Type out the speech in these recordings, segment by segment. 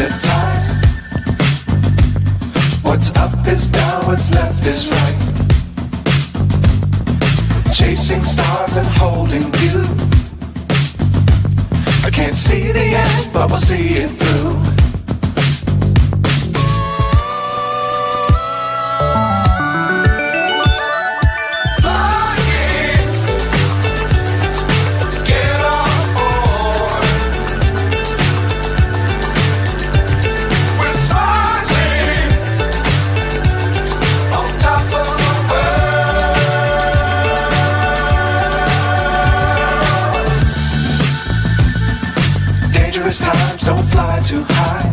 hypnotized. What's up is down, what's left is right. Chasing stars and holding you. I can't see the end, but we'll see it through. Times don't fly too high.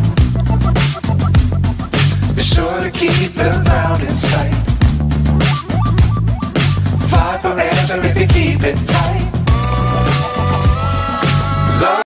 Be sure to keep the ground in sight. Fly forever if you keep it tight. Love.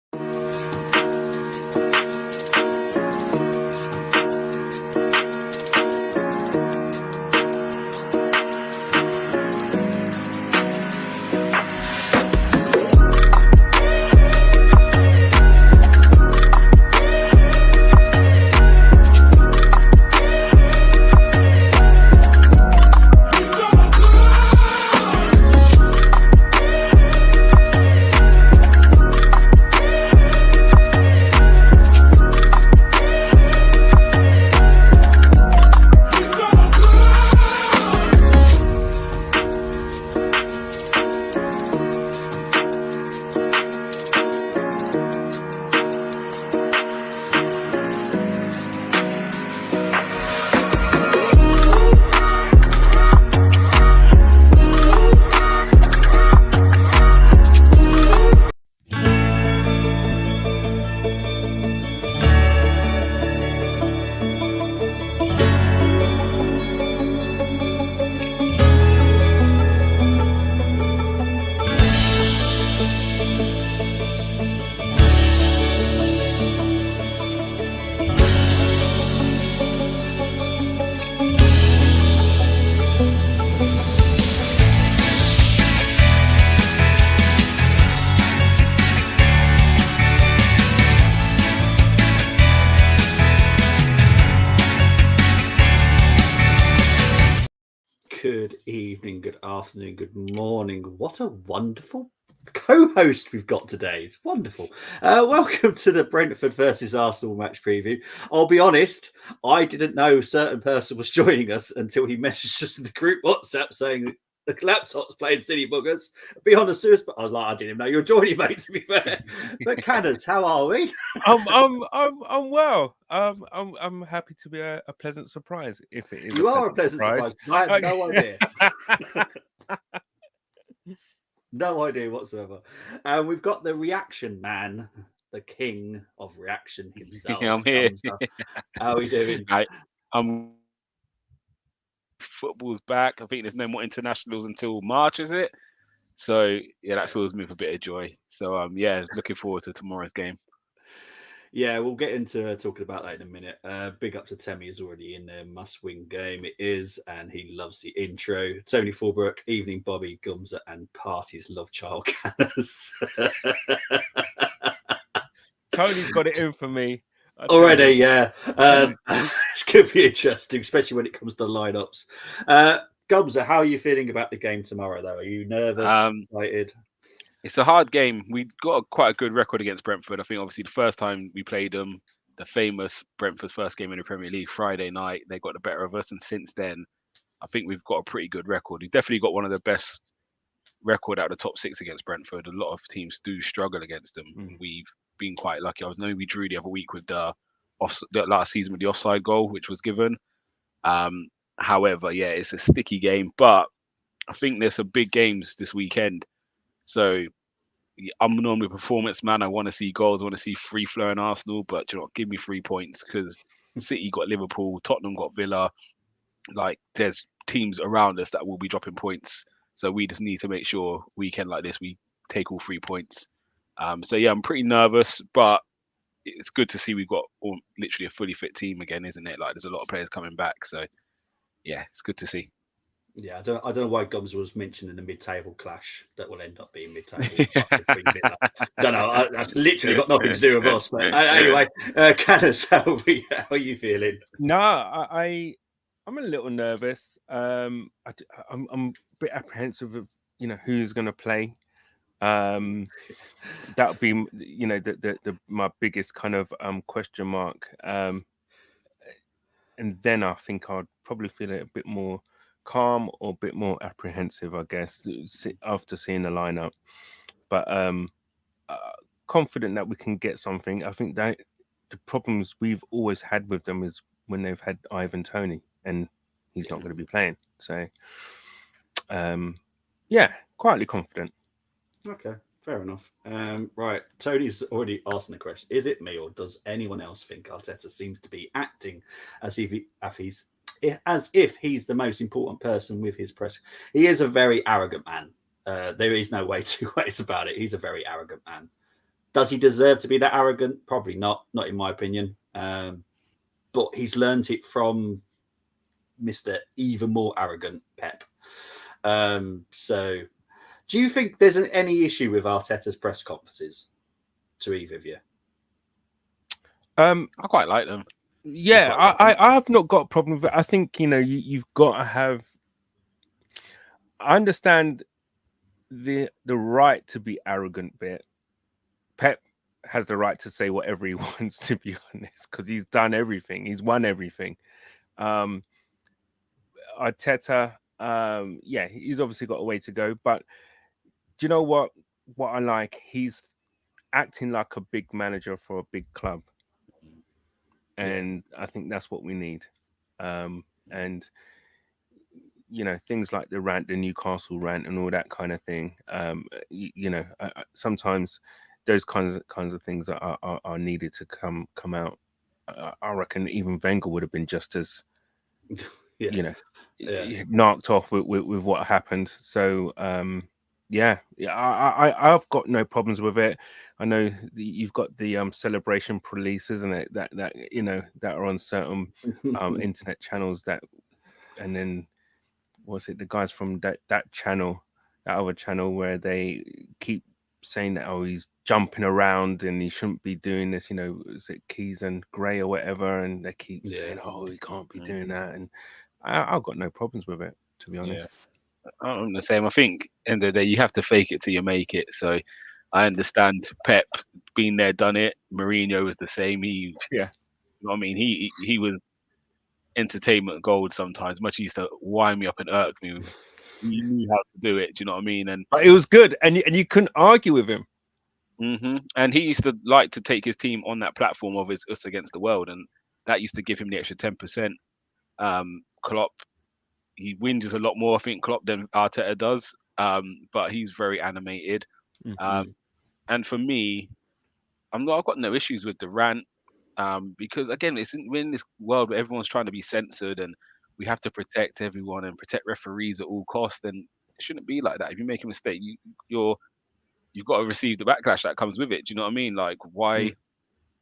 Good evening, good afternoon, good morning. What a wonderful co-host we've got today. It's wonderful. Welcome to the Brentford versus Arsenal match preview. I'll be honest, I didn't know a certain person was joining us until he messaged us in the group WhatsApp saying the laptop's playing silly boogers. Be honest, but I was like, I didn't even know you were joining, mate, to be fair. But Cannons, how are we? I'm well. I'm happy to be a pleasant surprise. If it is, you are a pleasant surprise. I had no idea. No idea whatsoever. We've got the reaction man, the king of reaction himself. I'm here. How are we doing? Football's back. I think there's no more internationals until March, is it? So yeah, that fills me with a bit of joy. So yeah, looking forward to tomorrow's game. Yeah, we'll get into talking about that in a minute. Big up to Temi, is already in there. Must-win game it is, and he loves the intro. Tony Fulbrook, evening Bobby, Gumza, and parties love child canners. Tony's got it in for me. Already, yeah. It's going to be interesting, especially when it comes to lineups. Gumza, how are you feeling about the game tomorrow, though? Are you nervous, excited? It's a hard game. We got quite a good record against Brentford. I think obviously the first time we played them, the famous Brentford's first game in the Premier League, Friday night, they got the better of us. And since then, I think we've got a pretty good record. We've definitely got one of the best record out of the top six against Brentford. A lot of teams do struggle against them. We've been quite lucky. I know we drew the other week with the last season with the offside goal, which was given. However, yeah, it's a sticky game. But I think there's some big games this weekend. So I'm normally a performance man. I want to see goals. I want to see free-flowing Arsenal. But do you know what? Give me 3 points because City got Liverpool, Tottenham got Villa. Like, there's teams around us that will be dropping points. So we just need to make sure weekend like this, we take all 3 points. So yeah, I'm pretty nervous, but it's good to see we've got literally a fully fit team again, isn't it? Like, there's a lot of players coming back. So yeah, it's good to see. Yeah, I don't know why Gums was mentioned in the mid-table clash that will end up being mid-table between Villa. Don't know. That's literally got nothing to do with us. But anyway, Canis, how are you feeling? No, I'm a little nervous. I'm a bit apprehensive of who's going to play. That would be the my biggest kind of question mark. And then I think I'd probably feel a bit more calm or a bit more apprehensive, I guess, after seeing the lineup. But confident that we can get something. I think that the problems we've always had with them is when they've had Ivan Toney, and he's not going to be playing. So, yeah, quietly confident. Okay, fair enough. Right, Tony's already asking the question: is it me, or does anyone else think Arteta seems to be acting as if he's the most important person with his press? He is a very arrogant man. There is no way two ways about it. He's a very arrogant man. Does he deserve to be that arrogant? Probably not. Not in my opinion. But he's learned it from Mr. even more arrogant Pep. So, do you think there's any issue with Arteta's press conferences? To either of you? I quite like them. Yeah, I have not got a problem with it. I think you've got to have. I understand the right to be arrogant bit. Pep has the right to say whatever he wants, to be honest, because he's done everything. He's won everything. Arteta, yeah, he's obviously got a way to go. But do you know what I like? He's acting like a big manager for a big club. And I think that's what we need. And things like the rant, the Newcastle rant, and all that kind of thing. Sometimes those kinds of things are needed to come out. I reckon even Wenger would have been just as, knocked off with what happened. So I've got no problems with it. I know you've got the celebration police, isn't it? That that are on certain internet channels and then what's it? The guys from that channel, that other channel, where they keep saying that he's jumping around and he shouldn't be doing this. Is it Keys and Gray or whatever? And they keep saying, he can't be doing that. And I've got no problems with it, to be honest. Yeah. I'm the same. I think end of the day, you have to fake it till you make it. So I understand Pep been there, done it. Mourinho was the same. He was entertainment gold sometimes. Much he used to wind me up and irk me. He knew how to do it. Do you know what I mean? And it was good, and you couldn't argue with him. Mm-hmm. And he used to like to take his team on that platform of us against the world, and that used to give him the extra 10%. Klopp, he whinges a lot more, I think, Klopp than Arteta does. But he's very animated. Mm-hmm. And for me, I've got no issues with the rant. Because again, we're in this world where everyone's trying to be censored, and we have to protect everyone and protect referees at all costs. And it shouldn't be like that. If you make a mistake, you've got to receive the backlash that comes with it. Do you know what I mean? Like, why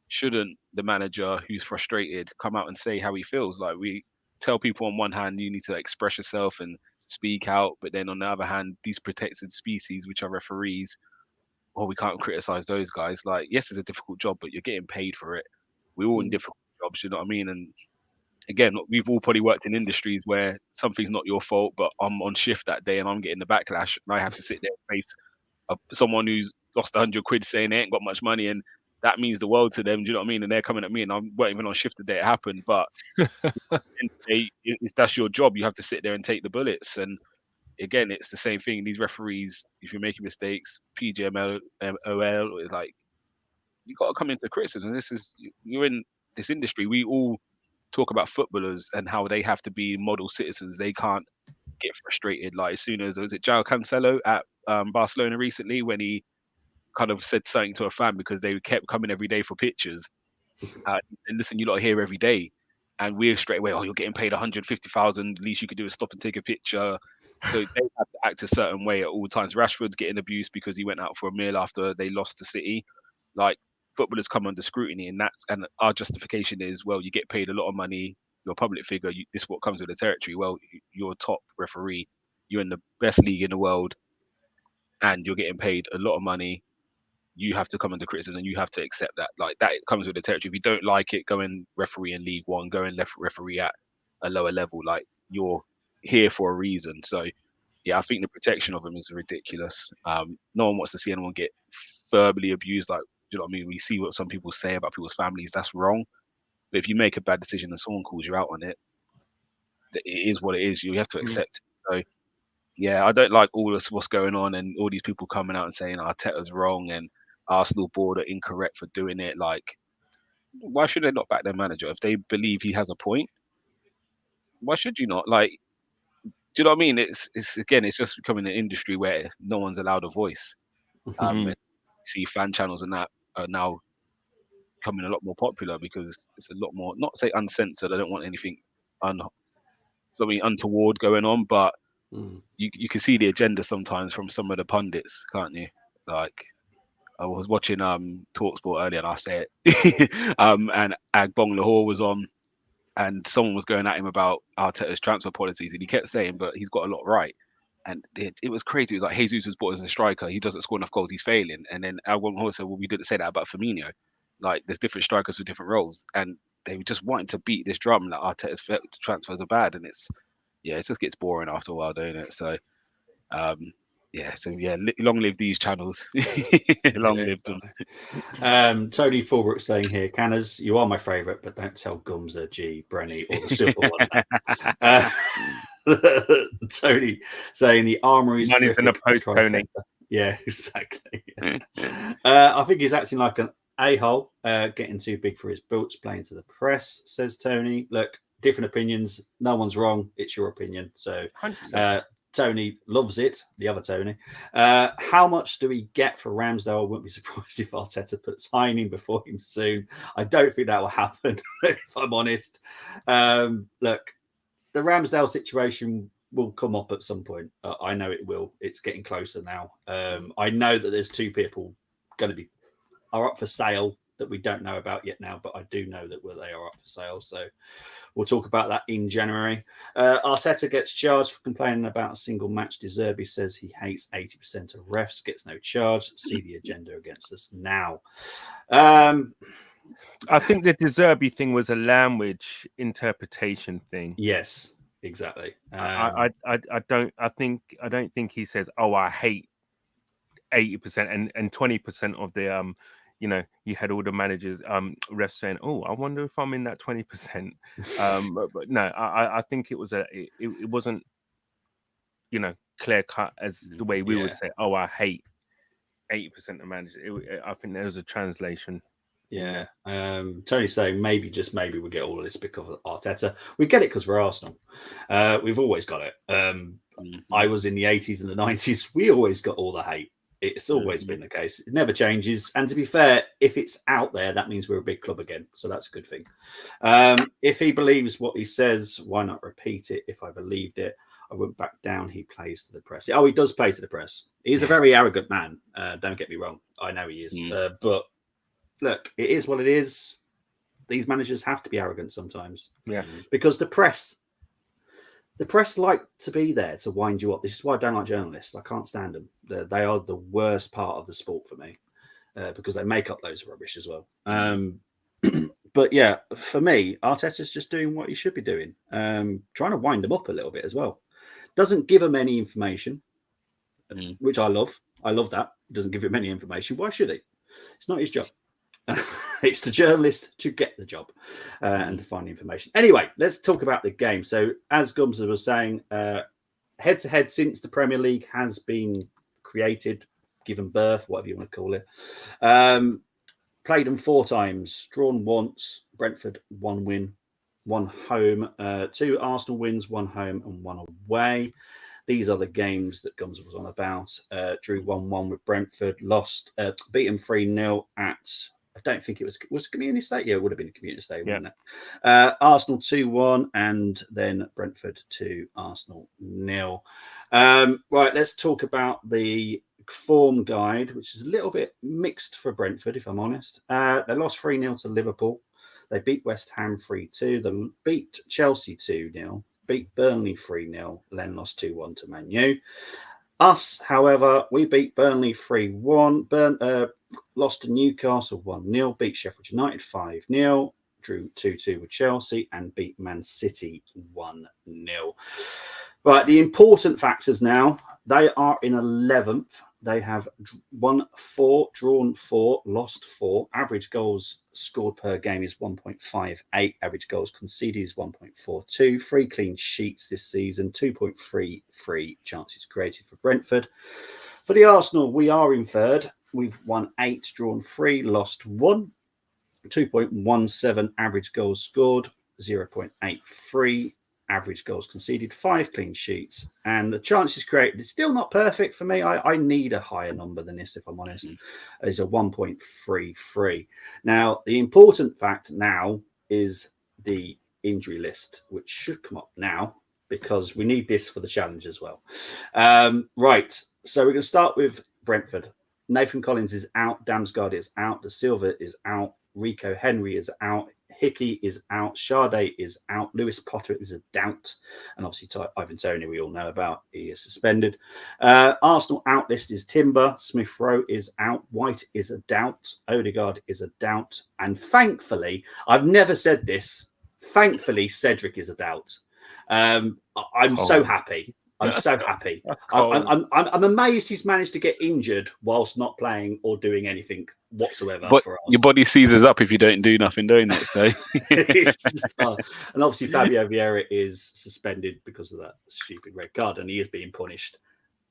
shouldn't the manager who's frustrated come out and say how he feels? Like, we tell people on one hand, you need to express yourself and speak out, but then on the other hand, these protected species, which are referees, we can't criticize those guys. Like, yes, it's a difficult job, but you're getting paid for it. We're all in difficult jobs, you know what I mean? And again, we've all probably worked in industries where something's not your fault, but I'm on shift that day and I'm getting the backlash, and I have to sit there and face someone who's lost 100 quid saying they ain't got much money, and that means the world to them. Do you know what I mean? And they're coming at me, and I weren't even on shift the day it happened. But if that's your job, you have to sit there and take the bullets. And again, it's the same thing. These referees, if you're making mistakes, PGMOL, like, you got to come into criticism. You're in this industry. We all talk about footballers and how they have to be model citizens. They can't get frustrated. Like, as soon as, was it João Cancelo at Barcelona recently, when he kind of said something to a fan because they kept coming every day for pictures. And listen, you lot are here every day, and we're straight away, you're getting paid 150,000. Least you could do is stop and take a picture. So they have to act a certain way at all times. Rashford's getting abused because he went out for a meal after they lost to City. Like, footballers come under scrutiny, and our justification is, well, you get paid a lot of money. you're a public figure. This is what comes with the territory. Well, you're a top referee. You're in the best league in the world, and you're getting paid a lot of money. You have to come under criticism, and you have to accept that. Like that comes with the territory. If you don't like it, go and referee in League One. Go and referee at a lower level. Like you're here for a reason. So yeah, I think the protection of them is ridiculous. No one wants to see anyone get verbally abused. Like, you know what I mean? We see what some people say about people's families. That's wrong. But if you make a bad decision and someone calls you out on it, it is what it is. You have to accept it. So yeah, I don't like all this what's going on and all these people coming out and saying Arteta's wrong and Arsenal board are incorrect for doing it. Like, why should they not back their manager if they believe he has a point? Why should you not? Like, do you know what I mean? It's again, it's just becoming an industry where no one's allowed a voice. And see fan channels and that are now becoming a lot more popular because it's a lot more, not say uncensored. I don't want anything untoward going on, but you can see the agenda sometimes from some of the pundits, can't you? Like I was watching Talksport earlier, and I say it, and Agbong Lahore was on, and someone was going at him about Arteta's transfer policies, and he kept saying, "But he's got a lot right." And it was crazy. It was like Jesus was bought as a striker. He doesn't score enough goals. He's failing. And then Agbong Lahore said, "Well, we didn't say that about Firmino. Like there's different strikers with different roles." And they were just wanting to beat this drum that Arteta's transfers are bad, and it just gets boring after a while, don't it? So, long live these channels. Long live them. Tony Fulbrook saying here, Canners, you are my favourite, but don't tell Gumza, G, Brenny, or the silver one. Tony saying the Armoury's money's in the post, Tony. Yeah, exactly. I think he's acting like an a-hole, getting too big for his boots, playing to the press, says Tony. Look, different opinions. No one's wrong. It's your opinion. So Tony loves it. The other Tony. How much do we get for Ramsdale? I wouldn't be surprised if Arteta puts signing before him soon. I don't think that will happen, if I'm honest. Look, the Ramsdale situation will come up at some point. I know it will. It's getting closer now. I know that there's two people are up for sale that we don't know about yet now, but I do know that they are up for sale. So we'll talk about that in January. Arteta gets charged for complaining about a single match. De Zerbi says he hates 80% of refs, gets no charge. See the agenda against us now. I think the De Zerbi thing was a language interpretation thing. Yes, exactly. I don't think he says, "Oh, I hate 80% and 20% of the you had all the managers refs saying, "Oh, I wonder if I'm in that 20%." But no, I think it wasn't clear cut as the way we would say, "Oh, I hate 80% of managers." I think there was a translation. Yeah. Tony's saying maybe, just maybe, we get all of this because of Arteta. We get it because we're Arsenal. We've always got it. I was in the 80s and the 90s. We always got all the hate. It's always been the case. It never changes. And to be fair, if it's out there, that means we're a big club again. So that's a good thing. If he believes what he says, why not repeat it? If I believed it, I wouldn't back down. He plays to the press. Oh, he does play to the press. He's a very arrogant man. Don't get me wrong. I know he is. But look, it is what it is. These managers have to be arrogant sometimes. Yeah. Because the press like to be there to wind you up. This is why I don't like journalists. I can't stand them. They are the worst part of the sport for me because they make up loads of rubbish as well. But yeah, for me, Arteta's just doing what he should be doing. Trying to wind them up a little bit as well. Doesn't give them any information, which I love. I love that. He doesn't give him any information. Why should he? It's not his job. It's the journalist to get the job and to find information. Anyway, let's talk about the game. So, as Gumza was saying, head-to-head since the Premier League has been created, given birth, whatever you want to call it. Played them 4 times, drawn once. Brentford 1 win, 1 home, 2 Arsenal wins, 1 home and 1 away. These are the games that Gumza was on about. Drew 1-1 with Brentford, lost, beaten 3-0 at, I don't think it was Community Stadium. Yeah, it would have been a Community Stadium, wouldn't it? Arsenal 2-1 and then Brentford 2, Arsenal 0. Right, let's talk about the form guide, which is a little bit mixed for Brentford, if I'm honest. They lost 3-0 to Liverpool. They beat West Ham 3-2. They beat Chelsea 2-0. Beat Burnley 3-0. Then lost 2-1 to Man U. Us, however, we beat Burnley 3-1. Lost to Newcastle 1-0. Beat Sheffield United 5-0. Drew 2-2 with Chelsea and beat Man City 1-0. Right, the important factors now. They are in 11th. They have won 4, drawn 4, lost 4. Average goals scored per game is 1.58. Average goals conceded is 1.42. 3 clean sheets this season. 2.33 chances created for Brentford. For the Arsenal, we are in third. We've won 8, drawn 3, lost 1. 2.17 average goals scored. 0.83 average goals conceded, 5 clean sheets, and the chances created is still not perfect for me. I need a higher number than this, if I'm honest. Is a 1.33. Now, the important fact now is the injury list, which should come up now because we need this for the challenge as well. Right, so we're going to start with Brentford. Nathan Collins is out, Damsgaard is out, De Silva is out, Rico Henry is out, Hickey is out, Sade is out, Lewis Potter is a doubt, and obviously Ivan Toney we all know about, he is suspended. Arsenal out list is Timber, Smith Rowe is out, White is a doubt, Ødegaard is a doubt, and thankfully, I've never said this, thankfully Cedric is a doubt. I'm so happy. I'm so happy. I'm amazed he's managed to get injured whilst not playing or doing anything whatsoever. But for us. your body seizes up if you don't do nothing, don't it? So, and obviously Fabio Vieira is suspended because of that stupid red card, and he is being punished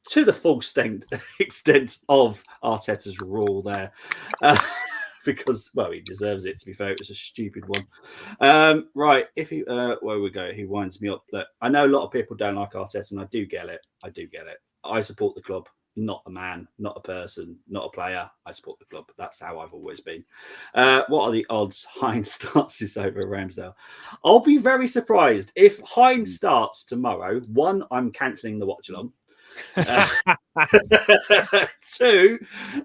to the full extent of Arteta's rule there. Because, well, he deserves it, to be fair. It was a stupid one. Right, if he, where we go, he winds me up. Look, I know a lot of people don't like Arteta, and I do get it. I support the club, not a man, not a person, not a player. I support the club. That's how I've always been. What are the odds Hines starts this over Ramsdale? I'll be very surprised if Hines starts tomorrow. 1, I'm cancelling the watch-along. 2,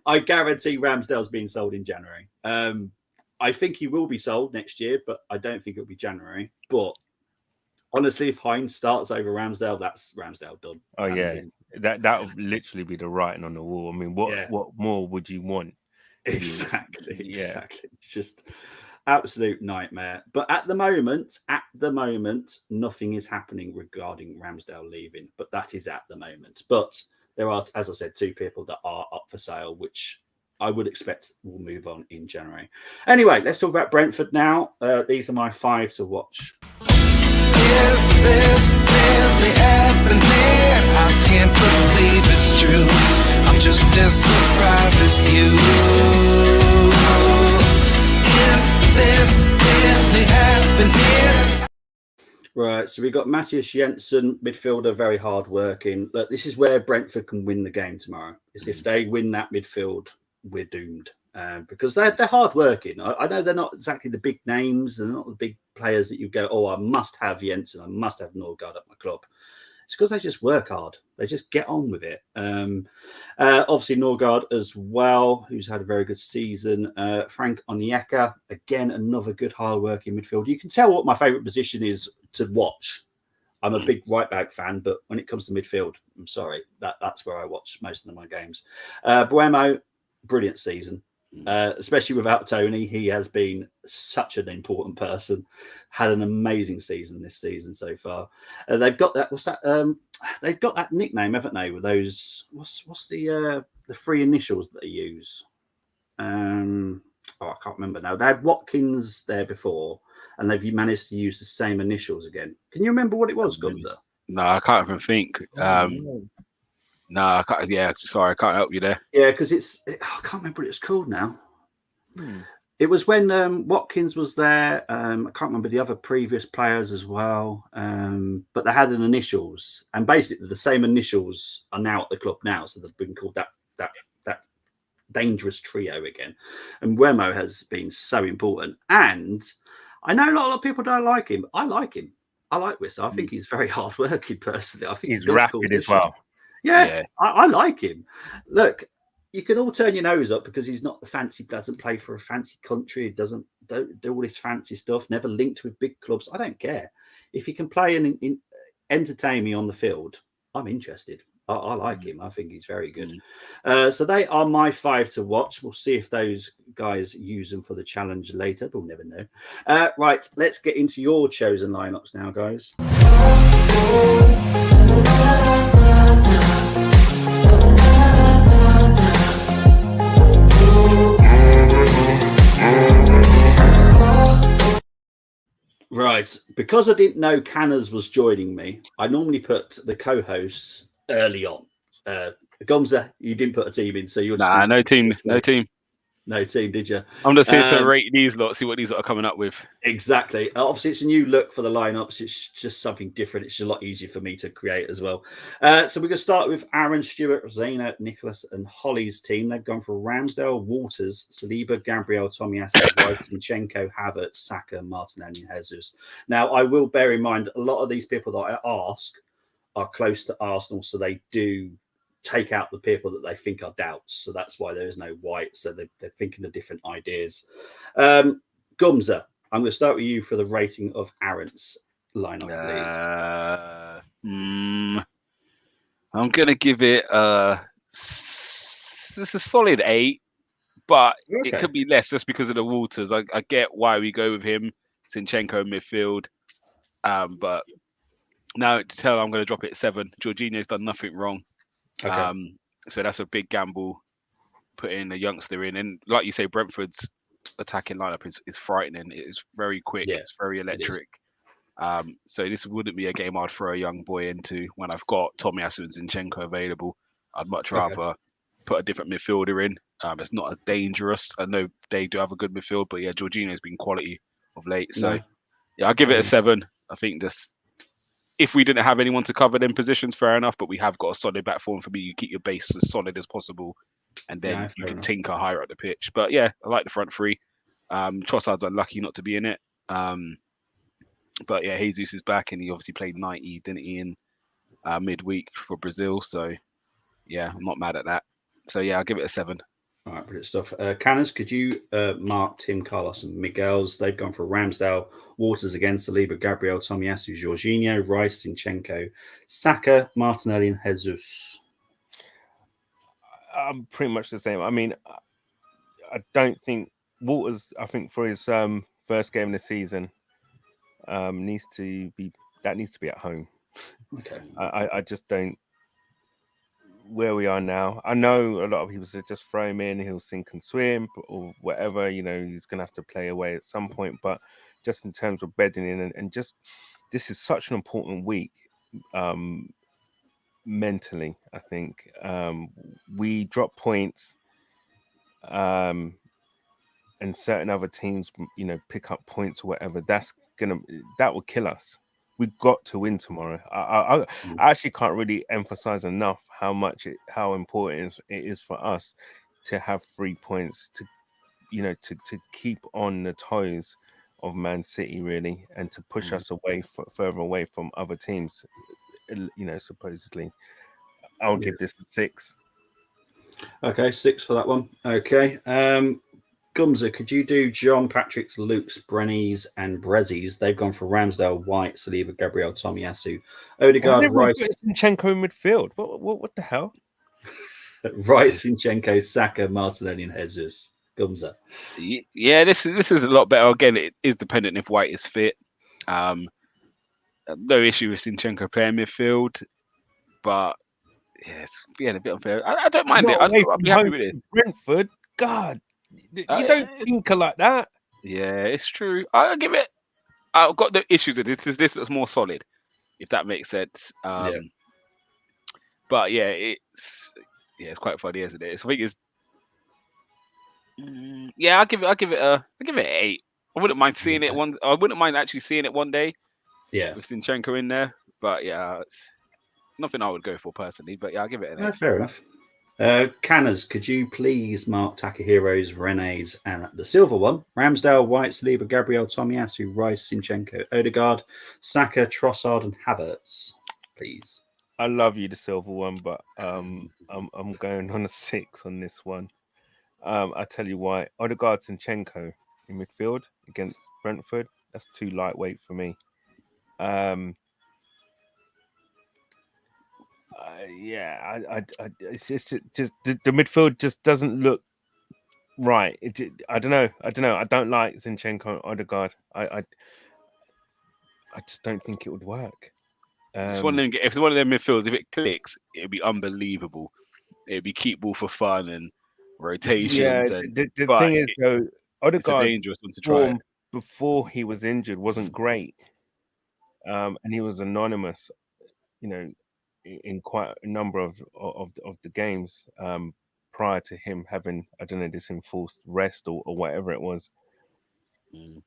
I guarantee Ramsdale's being sold in January. I think he will be sold next year, but I don't think it'll be January. But honestly, if Hines starts over Ramsdale, that's Ramsdale done. Oh, that's yeah. it. That would literally be the writing on the wall. I mean, what more would you want? Exactly. It's just absolute nightmare. But at the moment, nothing is happening regarding Ramsdale leaving. But that is at the moment. But there are, as I said, 2 people that are up for sale, which I would expect will move on in January. Anyway, let's talk about Brentford now. These are my 5 to watch. Is this really happening? I can't believe it's true. I'm just as surprised as you. Is this really happening? Right, so we've got Matthias Jensen, midfielder, very hard working. Look, this is where Brentford can win the game tomorrow. Is if they win that midfield, we're doomed. Because they're hard working. I know they're not exactly the big names, they're not the big players that you go, oh, I must have Jensen, I must have Ødegaard at my club. It's because they just work hard. They just get on with it. Obviously, Ødegaard as well, who's had a very good season. Frank Onyeka, again, another good hard-working midfielder. You can tell what my favourite position is to watch. I'm a big right-back fan, but when it comes to midfield, I'm sorry, that's where I watch most of my games. Buemo, brilliant season. Especially without Tony, he has been such an important person. Had an amazing season this season so far. They've got that. What's that? They've got that nickname, haven't they? With those, what's the 3 initials that they use? I can't remember now. They had Watkins there before, and they've managed to use the same initials again. Can you remember what it was, Gunza? no, I can't even think. No, I can't. Yeah, sorry, I can't help you there. Yeah, because I can't remember what it's called now. It was when Watkins was there. I can't remember the other previous players as well. But they had an initials, and basically the same initials are now at the club now, so they've been called that dangerous trio again. And Buemo has been so important. And I know a lot of people don't like him. I like him. I like Wissa. I think he's very hardworking personally. I think he's rapid as well. Yeah. I like him. Look, you can all turn your nose up because he's not the fancy, doesn't play for a fancy country, don't do all this fancy stuff, never linked with big clubs. I don't care. If he can play and entertain me on the field, I'm interested. I like him. I think he's very good. So they are my 5 to watch. We'll see if those guys use them for the challenge later. We'll never know. Right, let's get into your chosen lineups now, guys. Right, because I didn't know Canners was joining me, I normally put the co-hosts early on. Gomza, you didn't put a team in, so you're just no team, no team, did you? I'm just here to rate these lot, see what these lot are coming up with. Exactly. Obviously, it's a new look for the lineups. It's just something different. It's a lot easier for me to create as well. So we're going to start with Aaron, Stewart, Zayna, Nicholas, and Holly's team. They've gone for Ramsdale, Waters, Saliba, Gabriel, Tomiyasu, Zinchenko, Havertz, Saka, Martinelli, and Jesus. Now, I will bear in mind a lot of these people that I ask are close to Arsenal, so they do take out the people that they think are doubts. So that's why there is no White. So they're thinking of different ideas. Gumza, I'm going to start with you for the rating of Aaron's lineup, please. I'm going to give it it's a solid 8, but it could be less just because of the Waters. I get why we go with him, Zinchenko midfield, but now to tell I'm going to drop it 7. Jorginho's done nothing wrong. Okay. So that's a big gamble, putting a youngster in. And like you say, Brentford's attacking lineup is frightening. It's very quick. It's very electric. So this wouldn't be a game I'd throw a young boy into when I've got Tomiyasu and Zinchenko available. I'd much rather put a different midfielder in. It's not as dangerous. I know they do have a good midfield, but yeah, Jorginho's been quality of late. So yeah, I'll give it a 7. I think if we didn't have anyone to cover them positions, fair enough, but we have got a solid back four. For me, you keep your base as solid as possible, and then you can tinker higher up the pitch. But yeah, I like the front three. Trossard's unlucky not to be in it. But yeah, Jesus is back, and he obviously played 90, didn't he, in midweek for Brazil. So yeah, I'm not mad at that. So yeah, I'll give it a 7. All right, brilliant stuff. Canners, could you mark Tim, Carlos, and Miguel's? They've gone for Ramsdale, Waters again, Saliba, Gabriel, Tomiyasu, Jorginho, Rice, Zinchenko, Saka, Martinelli, and Jesus. I'm pretty much the same. I mean, I don't think Waters, I think for his first game of the season, needs to be at home. Okay. I just don't. Where we are now, I know a lot of people say just throw him in, he'll sink and swim or whatever, you know, he's gonna have to play away at some point, but just in terms of bedding in and just this is such an important week mentally. I think we drop points and certain other teams, you know, pick up points or whatever. That will kill us. We've got to win tomorrow. I actually can't really emphasize enough how important it is for us to have 3 points to keep on the toes of Man City really, and to push us further away from other teams. You know, supposedly, I'll give this a 6. Okay, 6 for that one. Okay. Gumza, could you do John Patrick's, Luke's, Brenny's, and Brezzi's? They've gone for Ramsdale, White, Saliba, Gabriel, Tomiyasu, Ødegaard, Rice, Zinchenko in midfield. What the hell? Rice, Zinchenko, Saka, Martinelli, and Jesus. Gumza. Yeah, this is a lot better. Again, it is dependent if White is fit. No issue with Zinchenko playing midfield, but yeah, it's a bit unfair. I don't mind it. I'll be happy with it. Brentford, God. You don't tinker like that. Yeah, it's true. I'll give it. I've got the issues with this. This looks more solid, if that makes sense. But yeah, it's quite funny, isn't it? I think it's. Yeah, I'll give it an 8. I wouldn't mind seeing it one. I wouldn't mind actually seeing it one day. Yeah, with Zinchenko in there. But yeah, it's nothing I would go for personally. But yeah, I'll give it an 8. Fair enough. Canners, could you please mark Takehiro's, Rene's, and the silver one? Ramsdale, White, Saliba, Gabriel, Tomiyasu, Rice, Zinchenko, Ødegaard, Saka, Trossard, and Havertz, please. I love you, the silver one, but I'm going on a 6 on this one. I tell you why. Ødegaard, Zinchenko in midfield against Brentford. That's too lightweight for me. Yeah, it's just the midfield just doesn't look right. I don't know. I don't like Zinchenko and Ødegaard. I just don't think it would work. It's one of them. If it's one of them midfields, if it clicks, it'd be unbelievable. It'd be keep ball for fun and rotations. Yeah, And the but thing is though, it's a Ødegaard's dangerous one to try it. form before he was injured wasn't great, and he was anonymous, you know, in quite a number of the games prior to him having, I don't know, this enforced rest or whatever it was. Mm.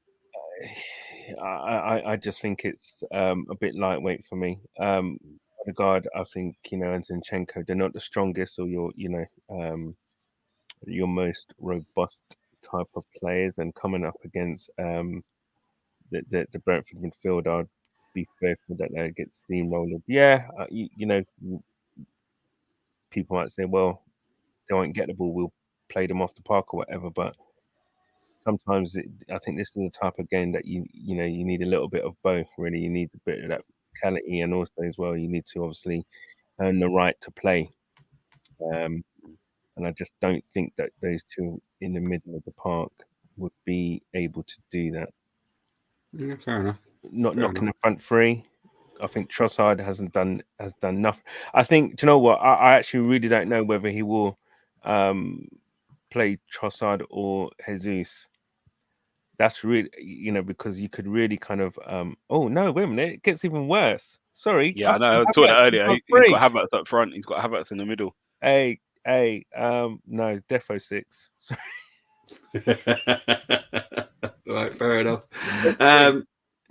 I just think it's a bit lightweight for me. Ødegaard, I think, and Zinchenko, they're not the strongest or your most robust type of players, and coming up against the Brentford midfield, I'd be fearful that they get steamrolled. Yeah, people might say, well, they won't get the ball, we'll play them off the park or whatever, but sometimes I think this is the type of game that you need a little bit of both, really. You need a bit of that physicality, and also as well you need to obviously earn the right to play. And I just don't think that those two in the middle of the park would be able to do that. Yeah, fair enough. Not Fair knocking enough. the front three. I think Trossard has done nothing. I think, do you know what? I actually really don't know whether he will play Trossard or Jesus. That's really, because you could really kind of oh no, wait a minute, it gets even worse. Sorry. Yeah, I know. I saw that earlier. He's got Havertz up front. He's got Havertz in the middle. Hey, no, Defo 6. Right, fair enough.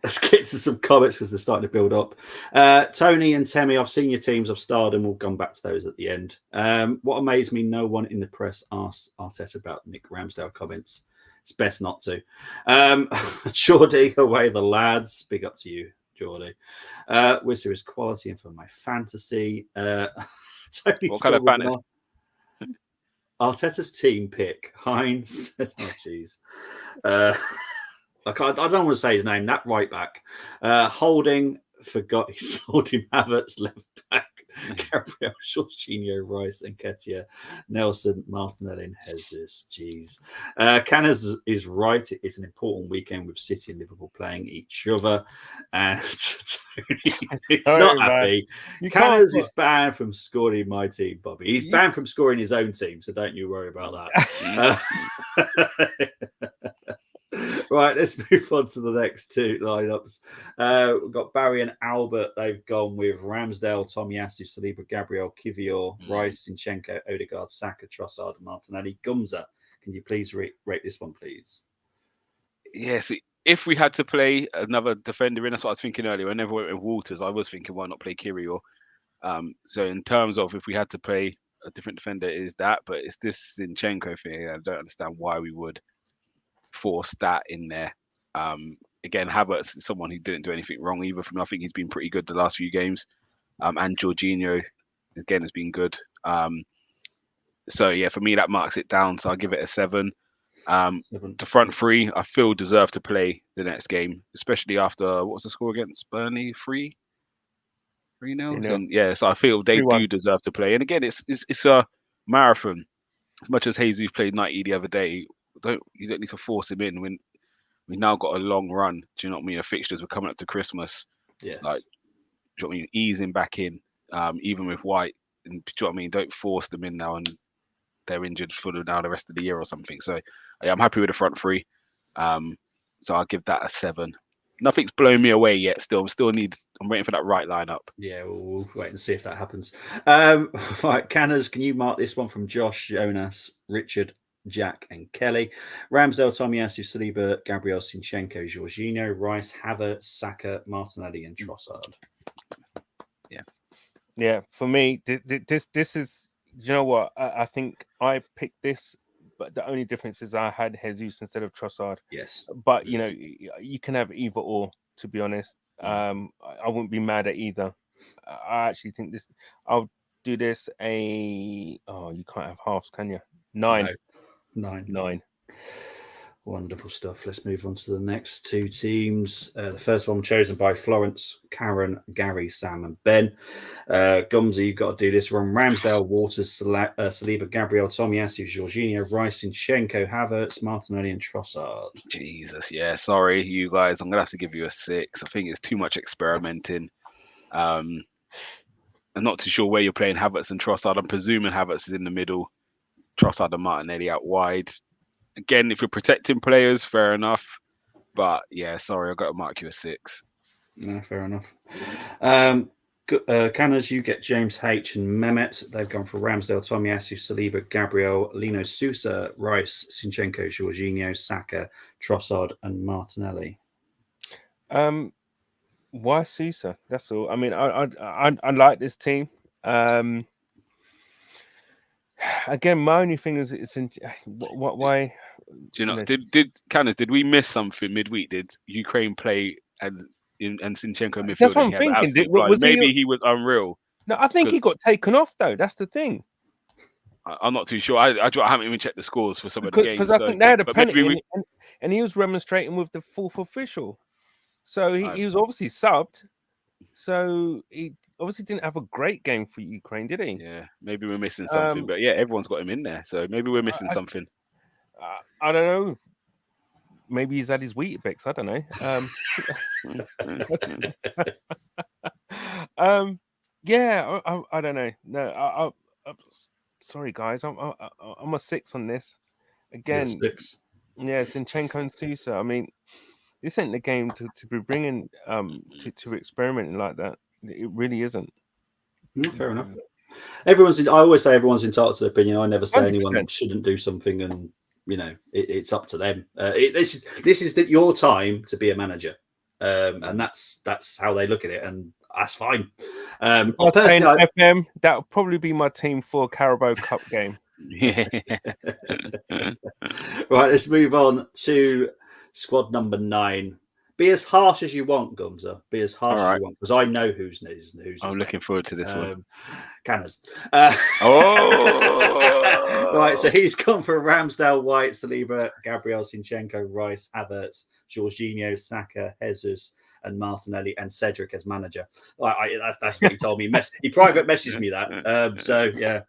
Let's get to some comments because they're starting to build up. Tony and Temi, I've seen your teams. I've starred them. We'll come back to those at the end. What amazed me, no one in the press asked Arteta about Nick Ramsdale comments. It's best not to. Geordie, away the lads. Big up to you, Geordie. Wizard is quality and for my fantasy. What kind of fantasy? Arteta's team pick, Hines. Oh, jeez. I don't want to say his name. That right back. Holding, forgot he sold him Havertz left back. Gabriel, Jorginho, Rice, and Ketia, Nelson, Martinelli, and Jesus. Jeez. Canners is right. It's an important weekend with City and Liverpool playing each other. And Tony is not happy. Canners is banned from scoring in my team, Bobby. He's banned from scoring his own team, so don't you worry about that. Right, let's move on to the next two lineups. We've got Barry and Albert. They've gone with Ramsdale, Tomiyasu, Saliba, Gabriel, Kivior, Rice, Zinchenko, Ødegaard, Saka, Trossard, and Martinelli. Gumza, can you please rate this one, please? Yes. If we had to play another defender in, that's what I was thinking earlier. I never went with Walters. I was thinking, why not play Kivior? So in terms of if we had to play a different defender, it is that. But it's this Zinchenko thing. I don't understand why we would force that in there. Again, Havertz is someone who didn't do anything wrong either. I think he's been pretty good the last few games. And Jorginho, again, has been good. So yeah, for me, that marks it down. So I'll give it a 7. The front three, I feel deserve to play the next game, especially after, what was the score against Burnley? 3-0? And yeah, so I feel they 3-1. Do deserve to play. And again, it's a marathon. As much as Jesus played 90 the other day, you don't need to force him in when we've now got a long run. Do you know what I mean? Our fixtures, we're coming up to Christmas. Yes. Like, do you know what I mean? Ease him back in, even with White. And do you know what I mean? Don't force them in now and they're injured for now the rest of the year or something. So yeah, I'm happy with the front three. So I'll give that a 7. Nothing's blown me away yet. I'm waiting for that right lineup. Yeah, we'll wait and see if that happens. Right, Canners, can you mark this one from Josh, Jonas, Richard, Jack, and Kelly? Ramsdale, Tomiyasu, Saliba, Gabriel, Zinchenko, Jorginho, Rice, Havertz, Saka, Martinelli, and Trossard. Yeah. For me, this is. You know what? I think I picked this, but the only difference is I had Jesus instead of Trossard. Yes. But you can have either or. To be honest, I wouldn't be mad at either. I actually think this. I'll do this you can't have halves, can you? 9. No. 9. Wonderful stuff. Let's move on to the next two teams. The first one chosen by Florence, Karen, Gary, Sam, and Ben. Gumsy, you've got to do this. We're on Ramsdale, Waters, Saliba, Gabriel, Tomiyasu, Jorginho, Rice, Zinchenko, Havertz, Martinelli, and Trossard. Jesus, yeah. Sorry, you guys. I'm gonna have to give you a 6. I think it's too much experimenting. I'm not too sure where you're playing Havertz and Trossard. I'm presuming Havertz is in the middle, Trossard and Martinelli out wide. Again, if you're protecting players, fair enough. But yeah, sorry, I've got to mark you a 6. No, fair enough. Canners, you get James H and Mehmet. They've gone for Ramsdale, Tomiyasu, Saliba, Gabriel, Lino Sousa, Rice, Zinchenko, Jorginho, Saka, Trossard, and Martinelli. Why Sousa? That's all. I mean, I like this team. Again, my only thing is it's in why. Do you know? Did we miss something midweek? Did Ukraine play and Zinchenko midfield? That's what I'm thinking. Maybe he was unreal. No, I think he got taken off though. That's the thing. I'm not too sure. I haven't even checked the scores for some of the games. Because I think they had a penalty, and he was remonstrating with the fourth official. So he was obviously subbed. So he obviously didn't have a great game for Ukraine, did he? Yeah, maybe we're missing something. But yeah, everyone's got him in there. So maybe we're missing something. I don't know. Maybe he's had his Weetabix. I don't know. Yeah, I don't know. No, sorry guys. I'm a 6 on this. Again, 6. Yeah, Zinchenko and Sousa. I mean, this ain't the game to be bringing to experimenting like that. It really isn't. No, fair enough. I always say everyone's entitled to their opinion. I never say 100%. Anyone shouldn't do something, and it's up to them. This is your time to be a manager, and that's how they look at it, and that's fine. FM, that would probably be my team for Carabao Cup game. Yeah. Right, let's move on to squad number 9. Be as harsh as you want, Gumza. Be as harsh as you want, because I know who's. I'm looking forward to this one. Canners. Oh! Right, so he's gone for Ramsdale, White, Saliba, Gabriel, Zinchenko, Rice, Havertz, Jorginho, Saka, Jesus, and Martinelli, and Cedric as manager. That's what he told me. He private messaged me that. So, yeah.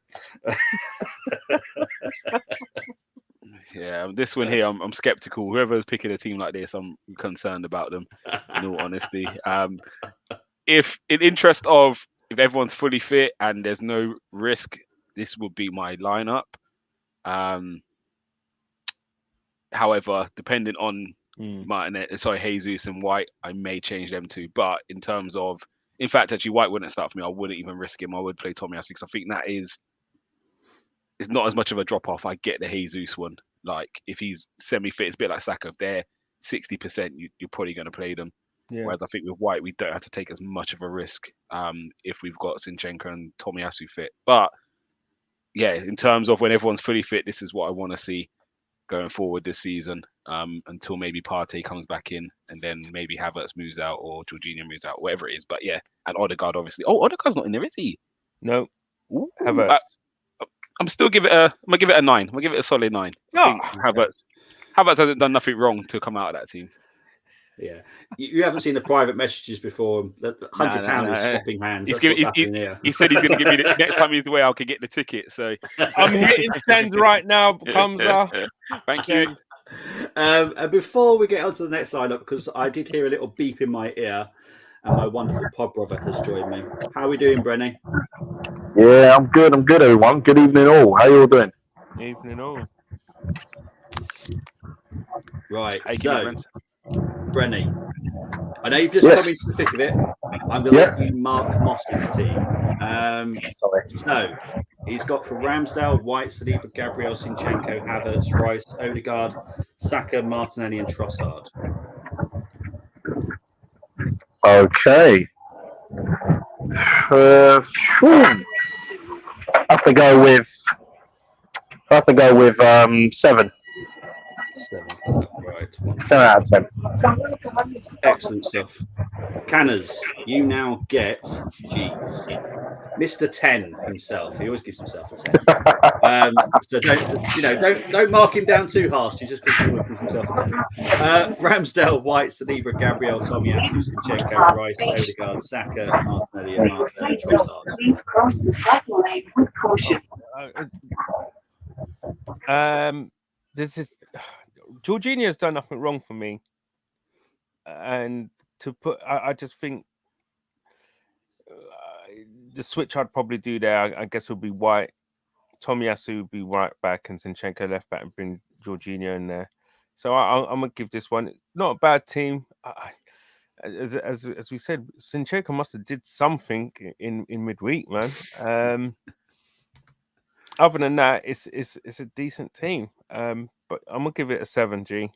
Yeah, this one here, I'm skeptical. Whoever's picking a team like this, I'm concerned about them, in all honesty. If everyone's fully fit and there's no risk, this would be my lineup. However, depending on Jesus and White, I may change them too. But in fact, actually, White wouldn't start for me. I wouldn't even risk him. I would play Tomiyasu because I think it's not as much of a drop off. I get the Jesus one. Like if he's semi-fit, it's a bit like Saka. If they're 60%, you're probably going to play them. Yeah. Whereas I think with White, we don't have to take as much of a risk if we've got Zinchenko and Tomiyasu fit. But yeah, in terms of when everyone's fully fit, this is what I want to see going forward this season until maybe Partey comes back in and then maybe Havertz moves out or Jorginho moves out, whatever it is. But yeah, and Ødegaard obviously. Oh, Ødegaard's not in there, is he? No. Havertz. I'm gonna give it a 9. I'm gonna give it a solid 9. I think Havertz hasn't done nothing wrong to come out of that team. Yeah, you haven't seen the private messages before. The £100 is swapping hands. He said he's going to give me the next time he's away. I could get the ticket. So I'm hitting send right now. Comes up. Thank you. And before we get on to the next lineup, because I did hear a little beep in my ear, and my wonderful pod brother has joined me. How are we doing, Brenny? Yeah, I'm good, everyone. Good evening all. How you all doing? Evening all. Right, so Brenny, I know you've just come into the thick of it. I'm going to let you mark Moss's team. So he's got for Ramsdale, White, Saliba, Gabriel, Zinchenko, Havertz, Rice, Ødegaard, Saka, Martinelli, and Trossard. Okay. I have to go with 7. 7. Right. 7 out of 10. Excellent stuff. Canners, you now get G's. Mr. 10 himself. He always gives himself a 10. So don't mark him down too harsh. He's just because he always gives himself a 10. Ramsdale, White, Saliba, Gabriel, Tomiyasu, Zinchenko, Rice, Ødegaard, Saka, Martinelli, and Trossard. Please cross the cycle lane with caution. This is Jorginho's done nothing wrong for me, and I just think the switch I'd probably do there, I guess, would be White, Tomiyasu would be right back, and Zinchenko left back, and bring Jorginho in there. So I'm gonna give this one. Not a bad team. As we said, Zinchenko must have did something in midweek, man. Other than that, it's a decent team. But I'm gonna give it a 7, G.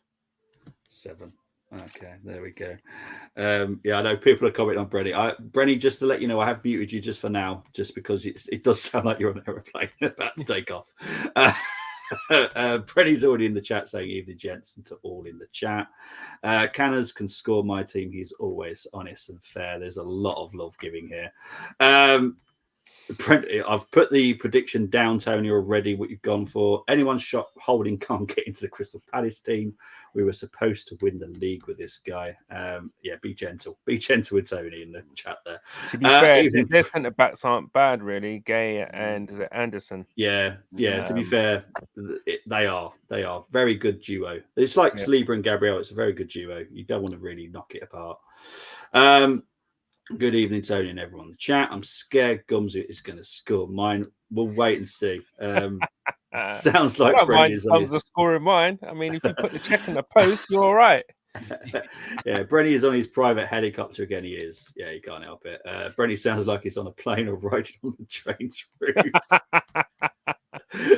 7. Okay, there we go. I know people are commenting on Brenny. Brenny, just to let you know, I have muted you just for now, just because it does sound like you're on an aeroplane about to take off. Brenny's already in the chat saying evening, gents, and to all in the chat. Canners can score my team. He's always honest and fair. There's a lot of love giving here. I've put the prediction down, Tony, already, what you've gone for. Anyone shot Holding can't get into the Crystal Palace team. We were supposed to win the league with this guy. Be gentle. Be gentle with Tony in the chat there. To be fair, their centre backs aren't bad, really. Gay and is it Anderson? Yeah. To be fair, they are very good duo. It's like Saliba and Gabriel. It's a very good duo. You don't want to really knock it apart. Good evening, Tony, and everyone in the chat. I'm scared Gumsy is going to score mine. We'll wait and see. Sounds like Brenny's on the score in mine. I mean, if you put the check in the post, you're all right. Brenny is on his private helicopter again. He is. Yeah, he can't help it. Brenny sounds like he's on a plane or riding on the train's roof.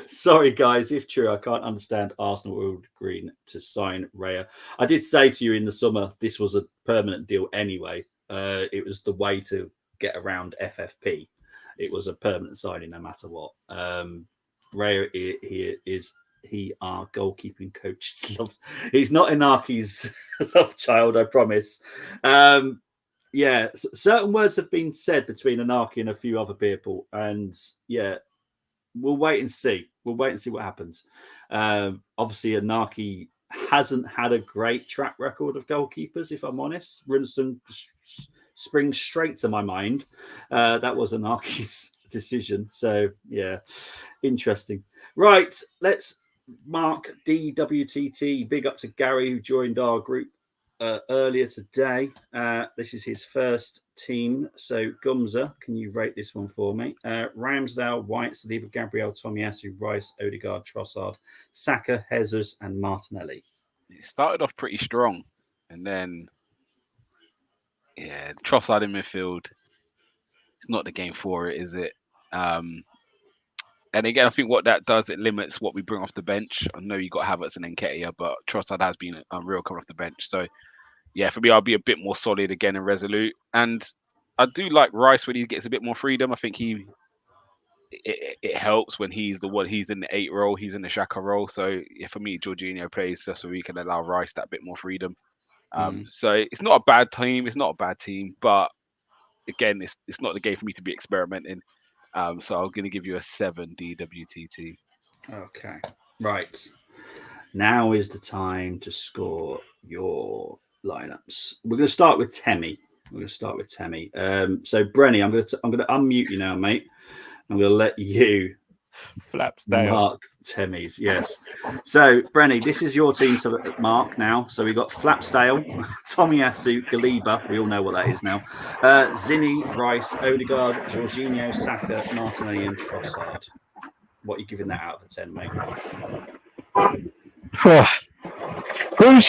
Sorry, guys. If true, I can't understand Arsenal would agree to sign Raya. I did say to you in the summer this was a permanent deal anyway. It was the way to get around FFP. It was a permanent signing no matter what. Raya he our goalkeeping coach. He's not Inarki's love child, I promise. Certain words have been said between Inarki and a few other people, and we'll wait and see. We'll wait and see what happens. Obviously, Inarki hasn't had a great track record of goalkeepers, if I'm honest. Rinson springs straight to my mind. That was Inarki's decision. So, interesting. Right, let's mark DWTT. Big up to Gary, who joined our group earlier today. This is his first team. So, Gumza, can you rate this one for me? Ramsdale, White, Saliba, Gabriel, Tomiyasu, Rice, Ødegaard, Trossard, Saka, Jesus, and Martinelli. It started off pretty strong, and then Trossard in midfield. It's not the game for it, is it? And again, I think what that does, it limits what we bring off the bench. I know you got Havertz and Nketiah, but Trossard has been unreal coming off the bench. So, for me, I'll be a bit more solid again and resolute. And I do like Rice when he gets a bit more freedom. I think it helps when he's in the 8 role, he's in the Xhaka role. So, for me, Jorginho plays so we can allow Rice that bit more freedom. So it's not a bad team. It's not a bad team, but again, it's not the game for me to be experimenting. So I'm going to give you a 7 DWTT. Okay. Right. Now is the time to score your lineups. We're going to start with Temi. So Brenny, I'm going to unmute you now, mate. I'm going to let you Flapsdale mark Temi's. Yes. So Brenny, this is your team to mark now. So we've got Flapsdale, Tomiyasu, Galiba. We all know what that is now. Zinni, Rice, Ødegaard, Jorginho, Saka, Martinelli, and Trossard. What are you giving that out of 10, mate? Who's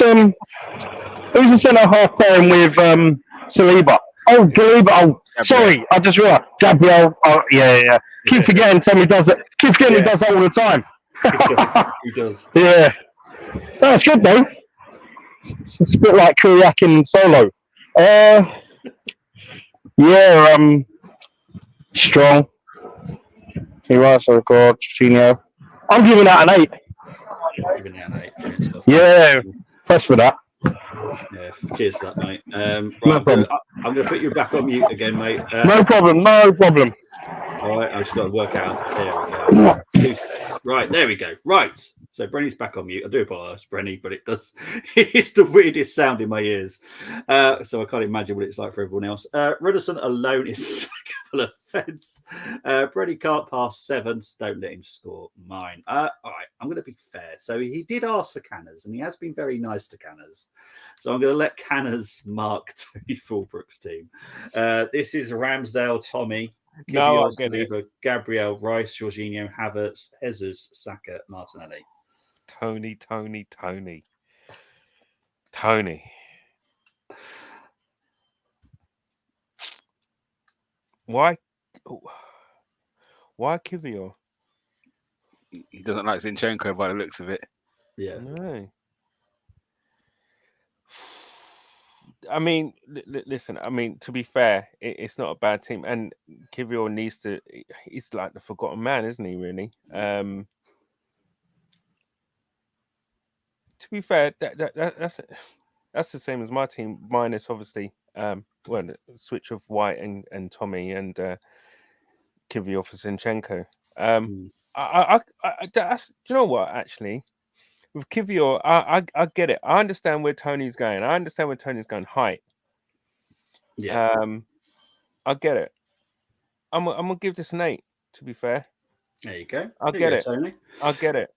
the centre half pairing with Saliba? Oh, Galiba. Oh, sorry, I just realised. Gabriel. Oh, yeah. Keep forgetting Tommy does it. Keep forgetting he does that all the time. He does. Yeah. That's good, though. It's a bit like Kuriak in Solo. Strong. He writes a record, Jorginho. I'm giving that an 8. Giving that an 8. Yeah, press for that. Yeah, cheers for that, mate. Right, No problem. I'm going to put you back on mute again, mate. No problem. No problem. All right, I've just got to work out. There we go. 2 seconds. Right, there we go. Right. So Brenny's back on mute. I do apologise, Brenny, but it's the weirdest sound in my ears. So I can't imagine what it's like for everyone else. Ruderson alone is a couple of fence. Brenny can't pass 7. Don't let him score mine. All right, I'm going to be fair. So he did ask for Canners, and he has been very nice to Canners. So I'm going to let Canners mark Tony Fulbrook's team. This is Ramsdale, Tommy. No, I get it. Gabriel, Rice, Jorginho, Havertz, Jesus, Saka, Martinelli. Tony. Why Kivior? He doesn't like Zinchenko by the looks of it. Yeah. No. I mean, listen. I mean, to be fair, it's not a bad team, and Kivior needs to. He's like the forgotten man, isn't he? Really. To be fair, that's the same as my team, minus obviously, the switch of White and Tommy and Kivior for Zinchenko. Do you know what? Actually, with Kivior, I get it. I understand where Tony's going. Height. Yeah. I get it. I'm gonna give this an 8. To be fair. There you go. I get it, Tony. I get it.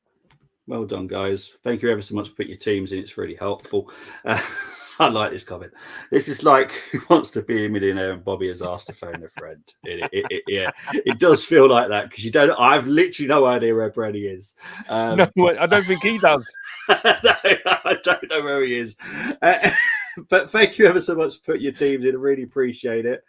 Well done, guys. Thank you ever so much for putting your teams in. It's really helpful. I like this comment. This is like Who Wants to Be a Millionaire and Bobby has asked to phone a friend. Yeah, it does feel like that because you don't. I've literally no idea where Brady is. No, I don't think he does. No, I don't know where he is. But thank you ever so much for putting your teams in. I really appreciate it.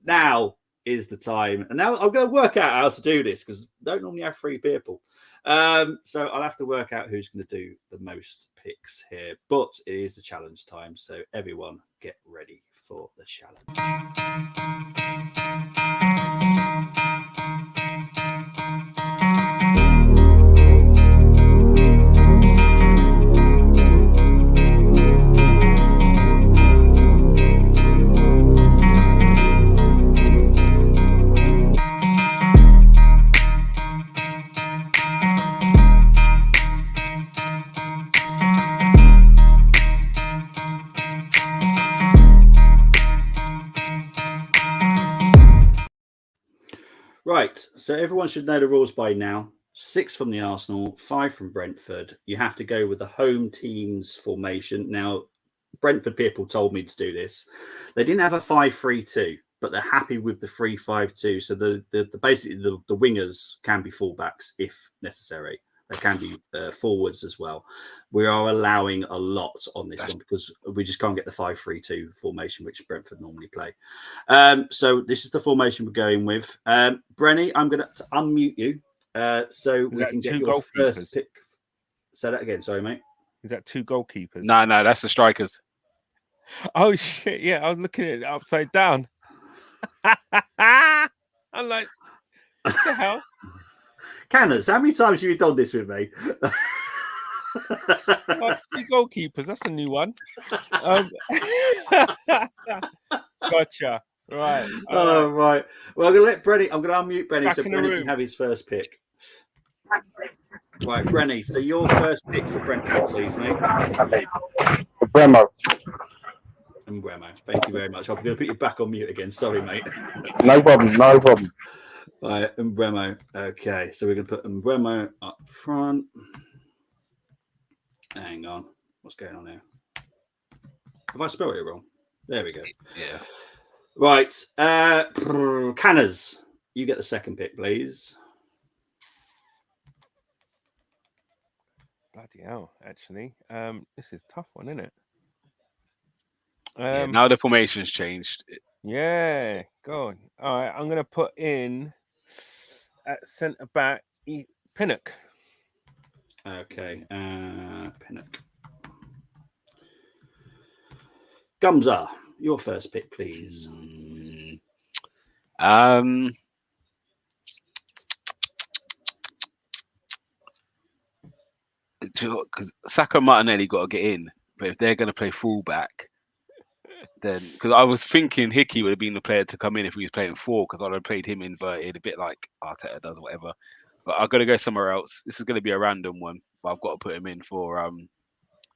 Now is the time, and now I'm going to work out how to do this because I don't normally have 3 people. So I'll have to work out who's going to do the most picks here, but it is the challenge time, so everyone get ready for the challenge. Right, so everyone should know the rules by now. 6 from the Arsenal, 5 from Brentford. You have to go with the home team's formation. Now, Brentford people told me to do this. They didn't have a 5-3-2, but they're happy with the 3-5-2. So basically the wingers can be fullbacks if necessary. They can be forwards as well. We are allowing a lot on this one because we just can't get the 5-3-2 formation, which Brentford normally play. So this is the formation we're going with. Brenny, I'm going to unmute you so we can get your first pick. Say that again. Sorry, mate. Is that 2 goalkeepers? No, that's the strikers. Oh, shit. Yeah, I was looking at it upside down. I'm like, what the hell? Canners, how many times have you done this with me? 2 goalkeepers. That's a new one. Gotcha. Right. Right. Well, I'm going to let Brenny. I'm going to unmute Brenny Back so in the Brenny room. can have his first pick. Right, Brenny. So your first pick for Brentford, please, mate. Bremo. And Bremo. Thank you very much. I'm going to put you back on mute again. Sorry, mate. No problem. Right, Bremo. Okay, so we're going to put Bremo up front. Hang on. What's going on here? Have I spelled it wrong? There we go. Yeah. Right. Canners, you get the second pick, please. Bloody hell, actually. This is a tough one, isn't it? Now the formation's changed. Yeah, go on. All right, I'm going to put in at centre back Pinnock. Okay, Pinnock. Gumza, your first pick, please. Because Saka Martinelli got to get in But if they're going to play fullback, then because I was thinking Hickey would have been the player to come in if he was playing 4, because I'd have played him inverted, a bit like Arteta does, or whatever. But I've got to go somewhere else. This is going to be a random one, but I've got to put him in for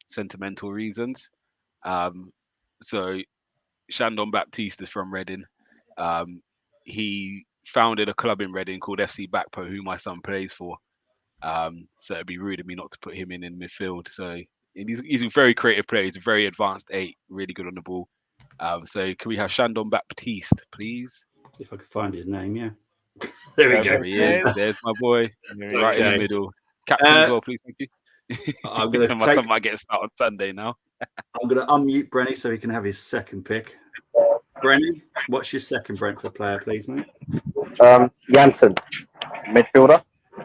sentimental reasons. So Shandon Baptiste is from Reading. He founded a club in Reading called FC Bakpo, who my son plays for. So it'd be rude of me not to put him in midfield. So he's a very creative player. He's a very advanced 8, really good on the ball. So can we have Shandon Baptiste, please? If I could find his name, yeah. There we go. There he is. There's my boy, right in the middle. Captain as well, please. Thank you. I'm gonna my son might get a start on Sunday now. I'm going to unmute Brenny so he can have his second pick. Brenny, what's your second Brentford player, please, mate? Janssen, midfielder.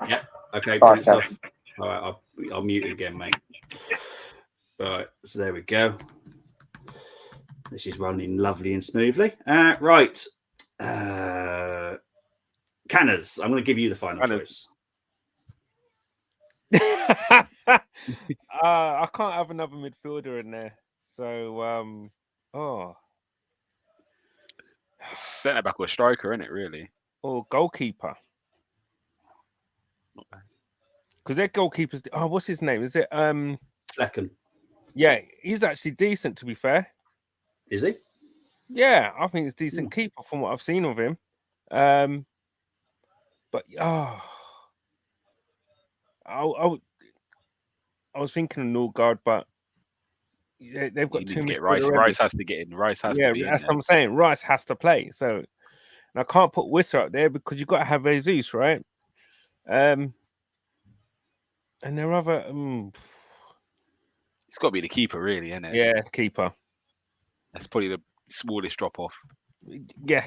Yeah. Okay. Right, Brilliant stuff. All right. I'll mute it again, mate. All right. So there we go. This is running lovely and smoothly. Right. Canners, I'm going to give you the final choice. I can't have another midfielder in there. So, Centre back or striker, isn't it? Really? or goalkeeper. Because their goalkeepers. Oh, what's his name? Is it Second. Yeah, he's actually decent. To be fair. Is he? Yeah, I think he's a decent keeper from what I've seen of him. But I was thinking of Ødegaard, but they've got too much. Rice has to get in. Rice has to be that's in what I'm saying. Rice has to play. So, and I can't put Wisser up there because you've got to have Jesus, right? And there are other. It's got to be the keeper, really, isn't it? Yeah, keeper. That's probably the smallest drop off. Yeah.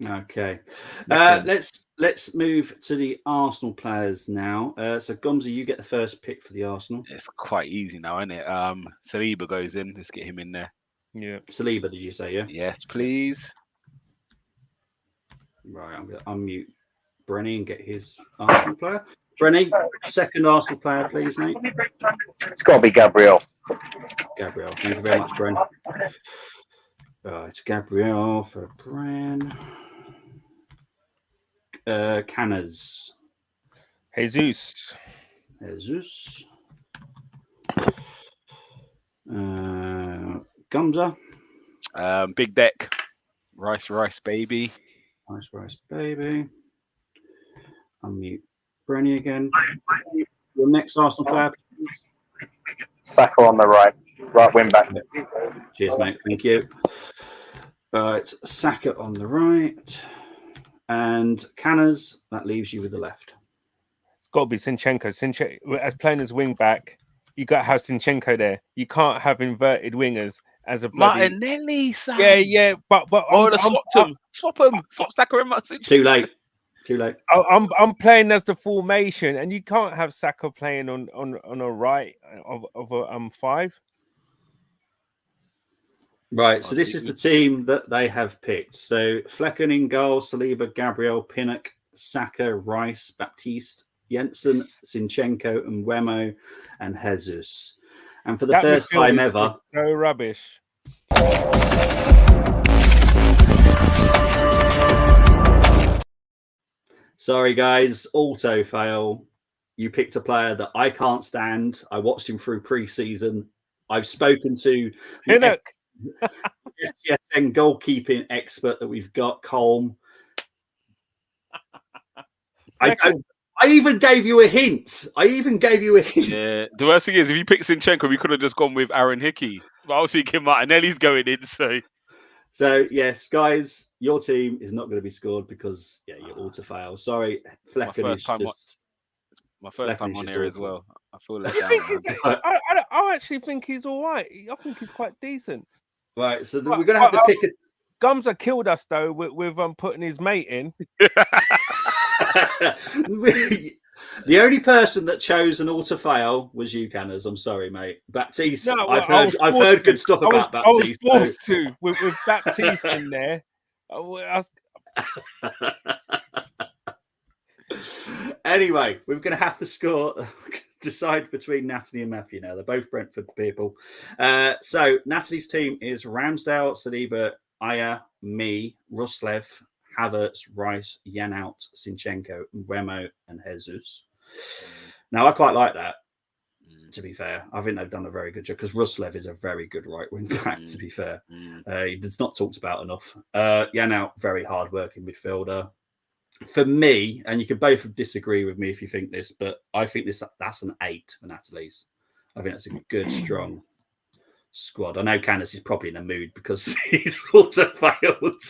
Okay. Let's move to the Arsenal players now. So Gomza, you get the first pick for the Arsenal. It's quite easy now, isn't it? Saliba goes in. Let's get him in there. Yeah. Saliba, did you say? Yeah. Yes, please. Right. I'm going to unmute Brenny and get his Arsenal player. Brenny, second Arsenal player, please, mate. It's got to be Gabriel. Gabriel. Thank you very much, Bren. It's Gabriel for Bren. Canners. Jesus. Gumza. Big deck. Rice, baby. Rice, baby. Unmute Brenny again. Your next Arsenal player, please. Saka on the right wing back. Cheers, mate. Thank you. It's Saka on the right. And Canners, that leaves you with the left. It's got to be Zinchenko. As playing as wing back, you got to have Zinchenko there. You can't have inverted wingers as a bloody... Martinelli, Sam. Yeah. But swap them. Swap Saka and Martinelli. Too late. I'm playing as the formation, and you can't have Saka playing on a right of a 5. Right, so this is the team that they have picked. So Flecken in goal, Saliba, Gabriel, Pinnock, Saka, Rice, Baptiste, Jensen, Zinchenko, and Wemo, and Jesus. And for the first time ever... So rubbish. Sorry, guys. Auto fail. You picked a player that I can't stand. I watched him through pre-season. I've spoken to Pinnock. SGSN goalkeeping expert that we've got, Colm. I even gave you a hint. Yeah. The worst thing is, if you pick Zinchenko, we could have just gone with Aaron Hickey. But I was thinking Martinelli's going in, So yes, guys, your team is not going to be scored because you auto fail. Sorry, Flecken is just... My first time on here as well. I feel like I actually think he's all right. I think he's quite decent. Right, so we're going to have to pick a... Gumza killed us though with putting his mate in. The only person that chose an auto fail was you, Canners. I'm sorry, mate. Baptiste. No, I've heard good stuff about Baptiste. I was forced to with Baptiste in there. Anyway, we're going to have to score. decide between Natalie and Matthew now. They're both Brentford people. So Natalie's team is Ramsdale, Saliba, Aya, me, Ruslev, Havertz, Rice, Yanout, Sinchenko, Remo, and Jesus. Now, I quite like that, to be fair. I think they've done a very good job because Ruslev is a very good right wing back, to be fair. It's not talked about enough. Yanout, very hard-working midfielder. For me, and you can both disagree with me if you think this, but I think that's an 8 for Natalie's. I think that's a good, strong squad. I know Candace is probably in a mood because he's also failed.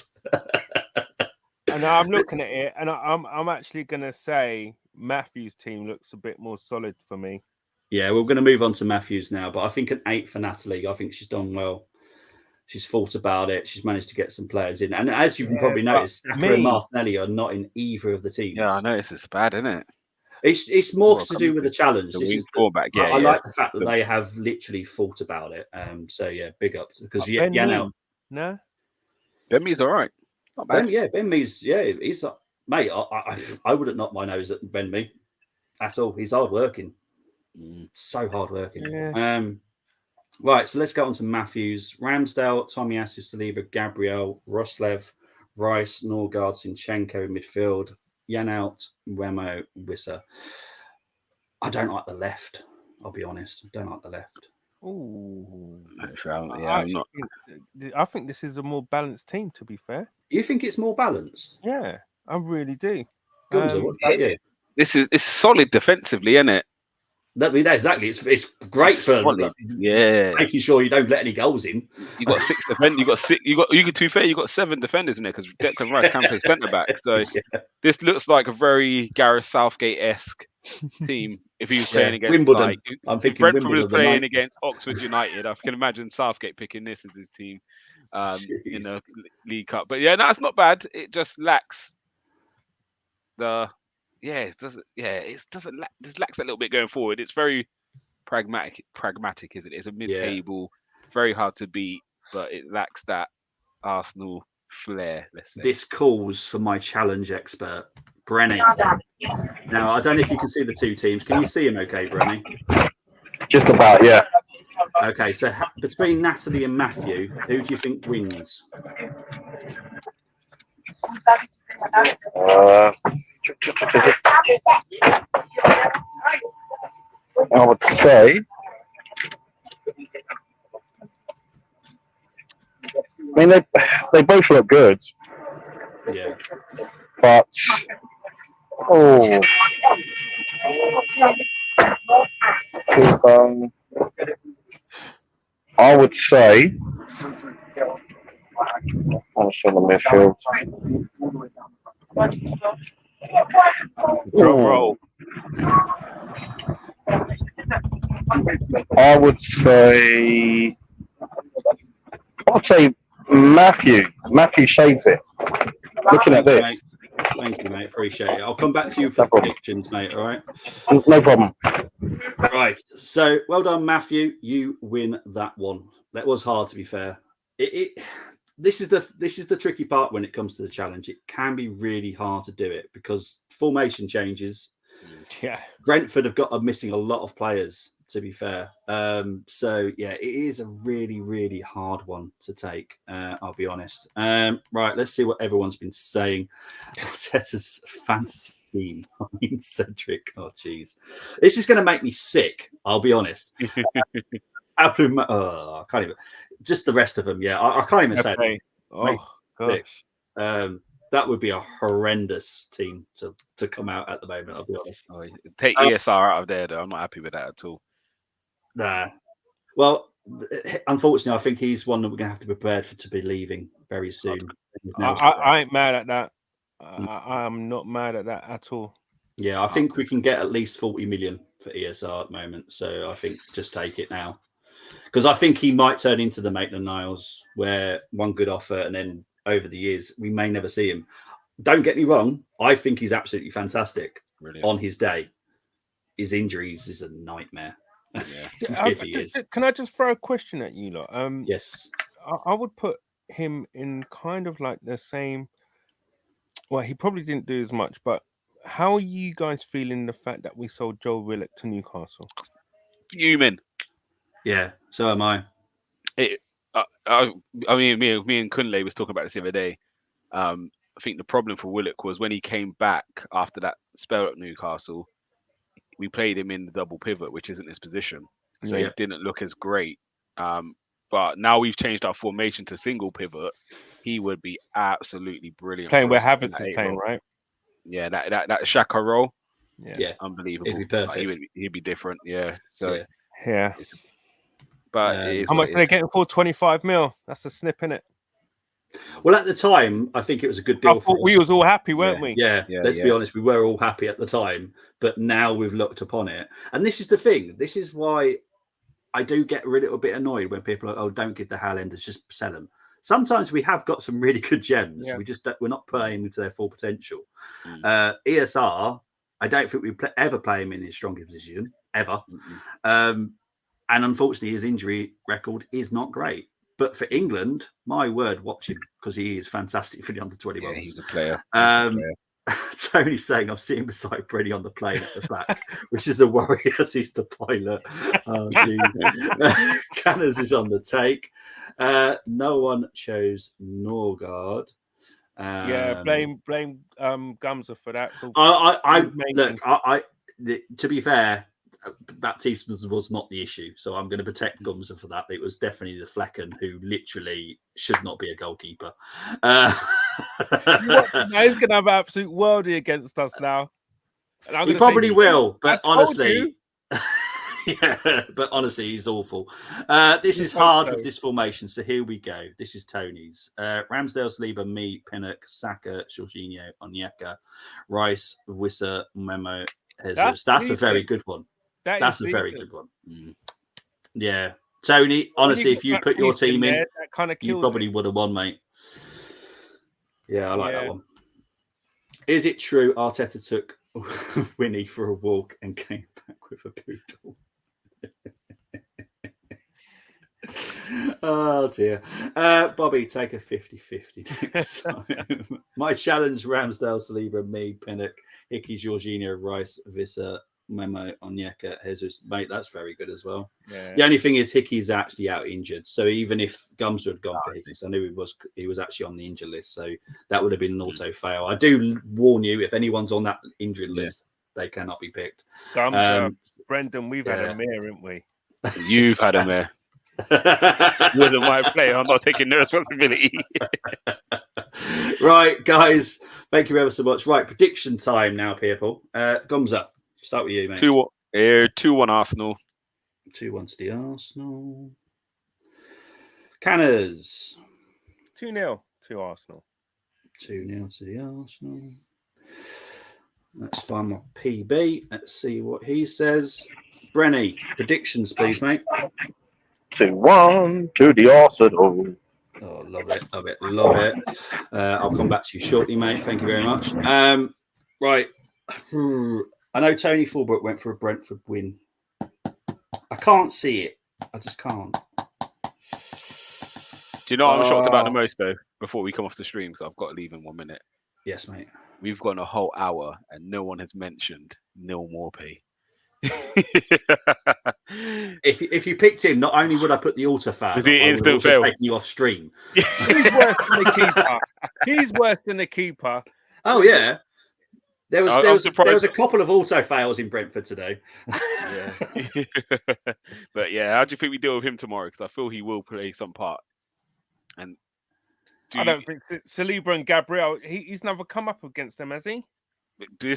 And I'm looking at it, and I'm actually going to say Matthew's team looks a bit more solid for me. Yeah, we're going to move on to Matthews now, but I think an 8 for Natalie. I think she's done well. She's thought about it. She's managed to get some players in. And as you can probably notice, Saka and Martinelli are not in either of the teams. Yeah, I know. It's bad, isn't it? It's more to do with the challenge. I like the fact that they have literally thought about it. So, yeah, big ups. Because no? Ben Mee's all right. Not bad. Ben Mee's, he's mate, I wouldn't knock my nose at Ben Mee at all. He's hard-working. So hard-working. Yeah. Right, so let's go on to Matthews. Ramsdale, Tomiyasu, Saliba, Gabriel, Roslev, Rice, Norgard, Sinchenko in midfield, Yanout, Remo, Wissa. I don't like the left, I'll be honest. I don't like the left. Ooh. Yeah, I think this is a more balanced team, to be fair. You think it's more balanced? Yeah, I really do. Gunza, what about you? It's solid defensively, isn't it? Exactly. It's great for making sure you don't let any goals in. You got 6 defenders. To be fair, you got 7 defenders in there because Declan Rice can play centre back. So this looks like a very Gareth Southgate-esque team. If he was playing against Wimbledon, I'm thinking Brentford Wimbledon was playing against Oxford United. I can imagine Southgate picking this as his team in the League Cup. But yeah, no, it's not bad. It just lacks it lacks a little bit going forward. It's very pragmatic, isn't it? It's a mid-table, very hard to beat, but it lacks that Arsenal flair, let's say. This calls for my challenge expert, Brenny. Now, I don't know if you can see the two teams. Can you see him okay, Brenny? Just about, yeah. Okay, so between Natalie and Matthew, who do you think wins? I would say, I mean, they both look good. Yeah. But, I would say, I'm in the midfield. Drum roll. I would say Matthew. Matthew shades it. Looking at this. Thank you, mate. Appreciate it. I'll come back to you for the predictions, mate. All right. No problem. Right. So well done, Matthew. You win that one. That was hard, to be fair. This is the tricky part when it comes to the challenge. It can be really hard to do it because formation changes. Yeah. Brentford are missing a lot of players, to be fair. So yeah, it is a really, really hard one to take. I'll be honest. Right, let's see what everyone's been saying. Arteta's fantasy team. I mean, Cedric. Oh, jeez, this is going to make me sick. I'll be honest. I can't even. Just the rest of them. Yeah, I can't even say it. Oh gosh. That would be a horrendous team to come out at the moment. I'll be honest. Take ESR out of there, though. I'm not happy with that at all. Nah. Well, unfortunately, I think he's one that we're going to have to be prepared to be leaving very soon. I ain't mad at that. I'm not mad at that at all. Yeah, I think we can get at least 40 million for ESR at the moment. So I think just take it now. Because I think he might turn into the Maitland-Niles, where one good offer and then over the years, we may never see him. Don't get me wrong. I think he's absolutely fantastic on his day. His injuries is a nightmare. Yeah. Can I just throw a question at you lot? Yes. I would put him in kind of like the same. Well, he probably didn't do as much, but How are you guys feeling the fact that we sold Joe Willock to Newcastle? Fuming. Yeah, so am I. I mean, me and Kunle was talking about this the other day. I think the problem for Willock was when he came back after that spell at Newcastle, we played him in the double pivot, which isn't his position. So he didn't look as great. But now we've changed our formation to single pivot. He would be absolutely brilliant. Playing for where us in Havertz that is 8 playing, role. right? Yeah, that Xhaka role, Yeah, unbelievable. it'd be perfect. Like, he'd be different. Yeah. So, Yeah. but it is How what much it are they is. getting for? 25 mil. That's a snip, innit? Well, at the time, I think it was a good I deal for thought us. we was all happy, weren't we? Yeah, let's be honest, we were all happy at the time, but now we've looked upon it. And this is the thing. This is why I do get a little bit annoyed when people are, don't give the Highlanders, just sell them. Sometimes we have got some really good gems. Yeah. We're not playing to their full potential. ESR, I don't think we ever play him in his strongest position, ever. And unfortunately, his injury record is not great. But for England, my word, watch him because he is fantastic for the under-21s. Yeah, he's a player. Tony's saying I'm sitting beside Brenny on the plane at the back, which is a worry as he's the pilot. Oh, Canners is on the take. No one chose Norgard. Blame Gumza for that. To be fair, Baptiste was not the issue, so I'm going to protect Gumza for that. It was definitely the Flecken who literally should not be a goalkeeper. He's going to have an absolute worldie against us now. He probably will, but honestly, but honestly, he's awful. This is hard with this formation, so here we go. This is Tony's. Ramsdale, Saliba, me, Pinnock, Saka, Jorginho, Onyeka, Rice, Wissa, Memo, Jesus. That's a very good one. That's a very good one. Yeah. Tony, honestly, if you put your team in, that kind of you probably would have won, mate. Yeah, I like that one. Is it true Arteta took Winnie for a walk and came back with a poodle? Oh, dear. Bobby, take a 50-50 next time. My challenge, Ramsdale, Saliba, me, Pinnock, Hickey, Jorginho, Rice, Visser, Memo, Onyeka, Jesus. Mate, that's very good as well. Yeah. The only thing is Hickey's actually out injured. So even if Gumza had gone for Hickey, I knew he was actually on the injured list. So that would have been an auto fail. I do warn you, if anyone's on that injured list, they cannot be picked. Brendan, we've had a mare, haven't we? You've had a mare. Wasn't my player. I'm not taking no responsibility. Right, guys. Thank you ever so much. Right, prediction time now, people. Gumza, start with you, mate. 2-1 Arsenal. 2-1 to the Arsenal. Canners. 2-0 to Arsenal. 2-0 to the Arsenal. Let's find my PB. Let's see what he says. Brenny, predictions, please, mate. 2-1 to the Arsenal. Oh, love it. I'll come back to you shortly, mate. Thank you very much. Right. I know Tony Fulbrook went for a Brentford win. I can't see it. I just can't. Do you know what I'm shocked about the most, though, before we come off the stream? Because I've got to leave in 1 minute. Yes, mate. We've gone a whole hour and no one has mentioned Neil Morpay. If you picked him, not only would I put the auto foul, I would also take you off stream. He's worse than the keeper. He's worse than the keeper. Oh yeah, there was a couple of auto fails in Brentford today. Yeah, but yeah, how do you think we deal with him tomorrow? Because I feel he will play some part. And I don't think Saliba and Gabriel. He's never come up against them, has he? Do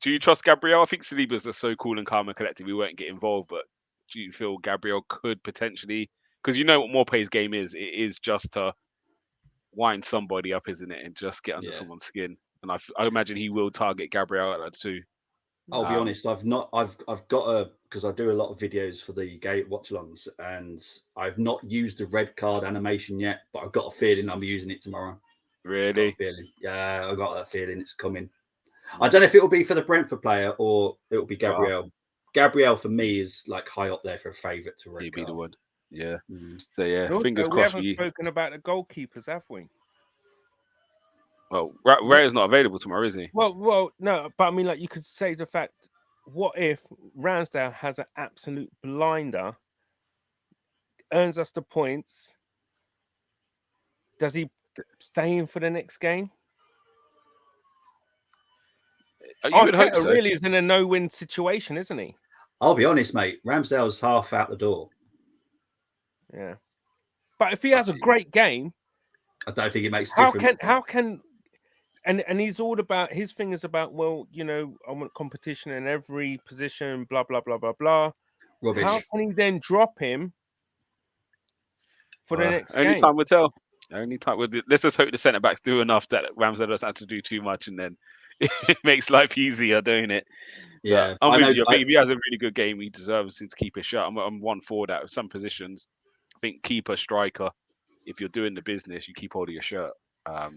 you trust Gabriel? I think Saliba's are so cool and calm and collected. We won't get involved, but do you feel Gabriel could potentially? Because you know what Morpay's game is. It is just to wind somebody up, isn't it, and just get under someone's skin. And I imagine he will target Gabriel at that too. I'll be honest. I've got because I do a lot of videos for the Gate watch-alongs, and I've not used the red card animation yet, but I've got a feeling I'm using it tomorrow. Really? Yeah, I've got that feeling it's coming. I don't know if it will be for the Brentford player or it will be Gabriel. Gabriel for me is like high up there for a favourite to red He'd be card. the one. Yeah. So yeah, Also, fingers we crossed. haven't spoken about the goalkeepers, have we? Well, Raya's not available tomorrow, is he? Well, no, but I mean, like, you could say the fact, what if Ramsdale has an absolute blinder, earns us the points? Does he stay in for the next game? You would hope Arteta so. really is in a no-win situation, isn't he? I'll be honest, mate. Ramsdale's half out the door. Yeah. But if he has a great game, I don't think it makes a difference. How can and he's all about, his thing is about, well, you know, I want competition in every position, blah blah blah blah blah. Rubbish. How can he then drop him for the next only game? time will tell. Only time. Let's just hope the centre backs do enough that Ramsdale doesn't have to do too much, and then it makes life easier, don't it? Yeah, but I'm with you. I think if he has a really good game, he deserves to keep his shot. I'm one for that. With some positions, I think keeper, striker. If you're doing the business, you keep hold of your shirt.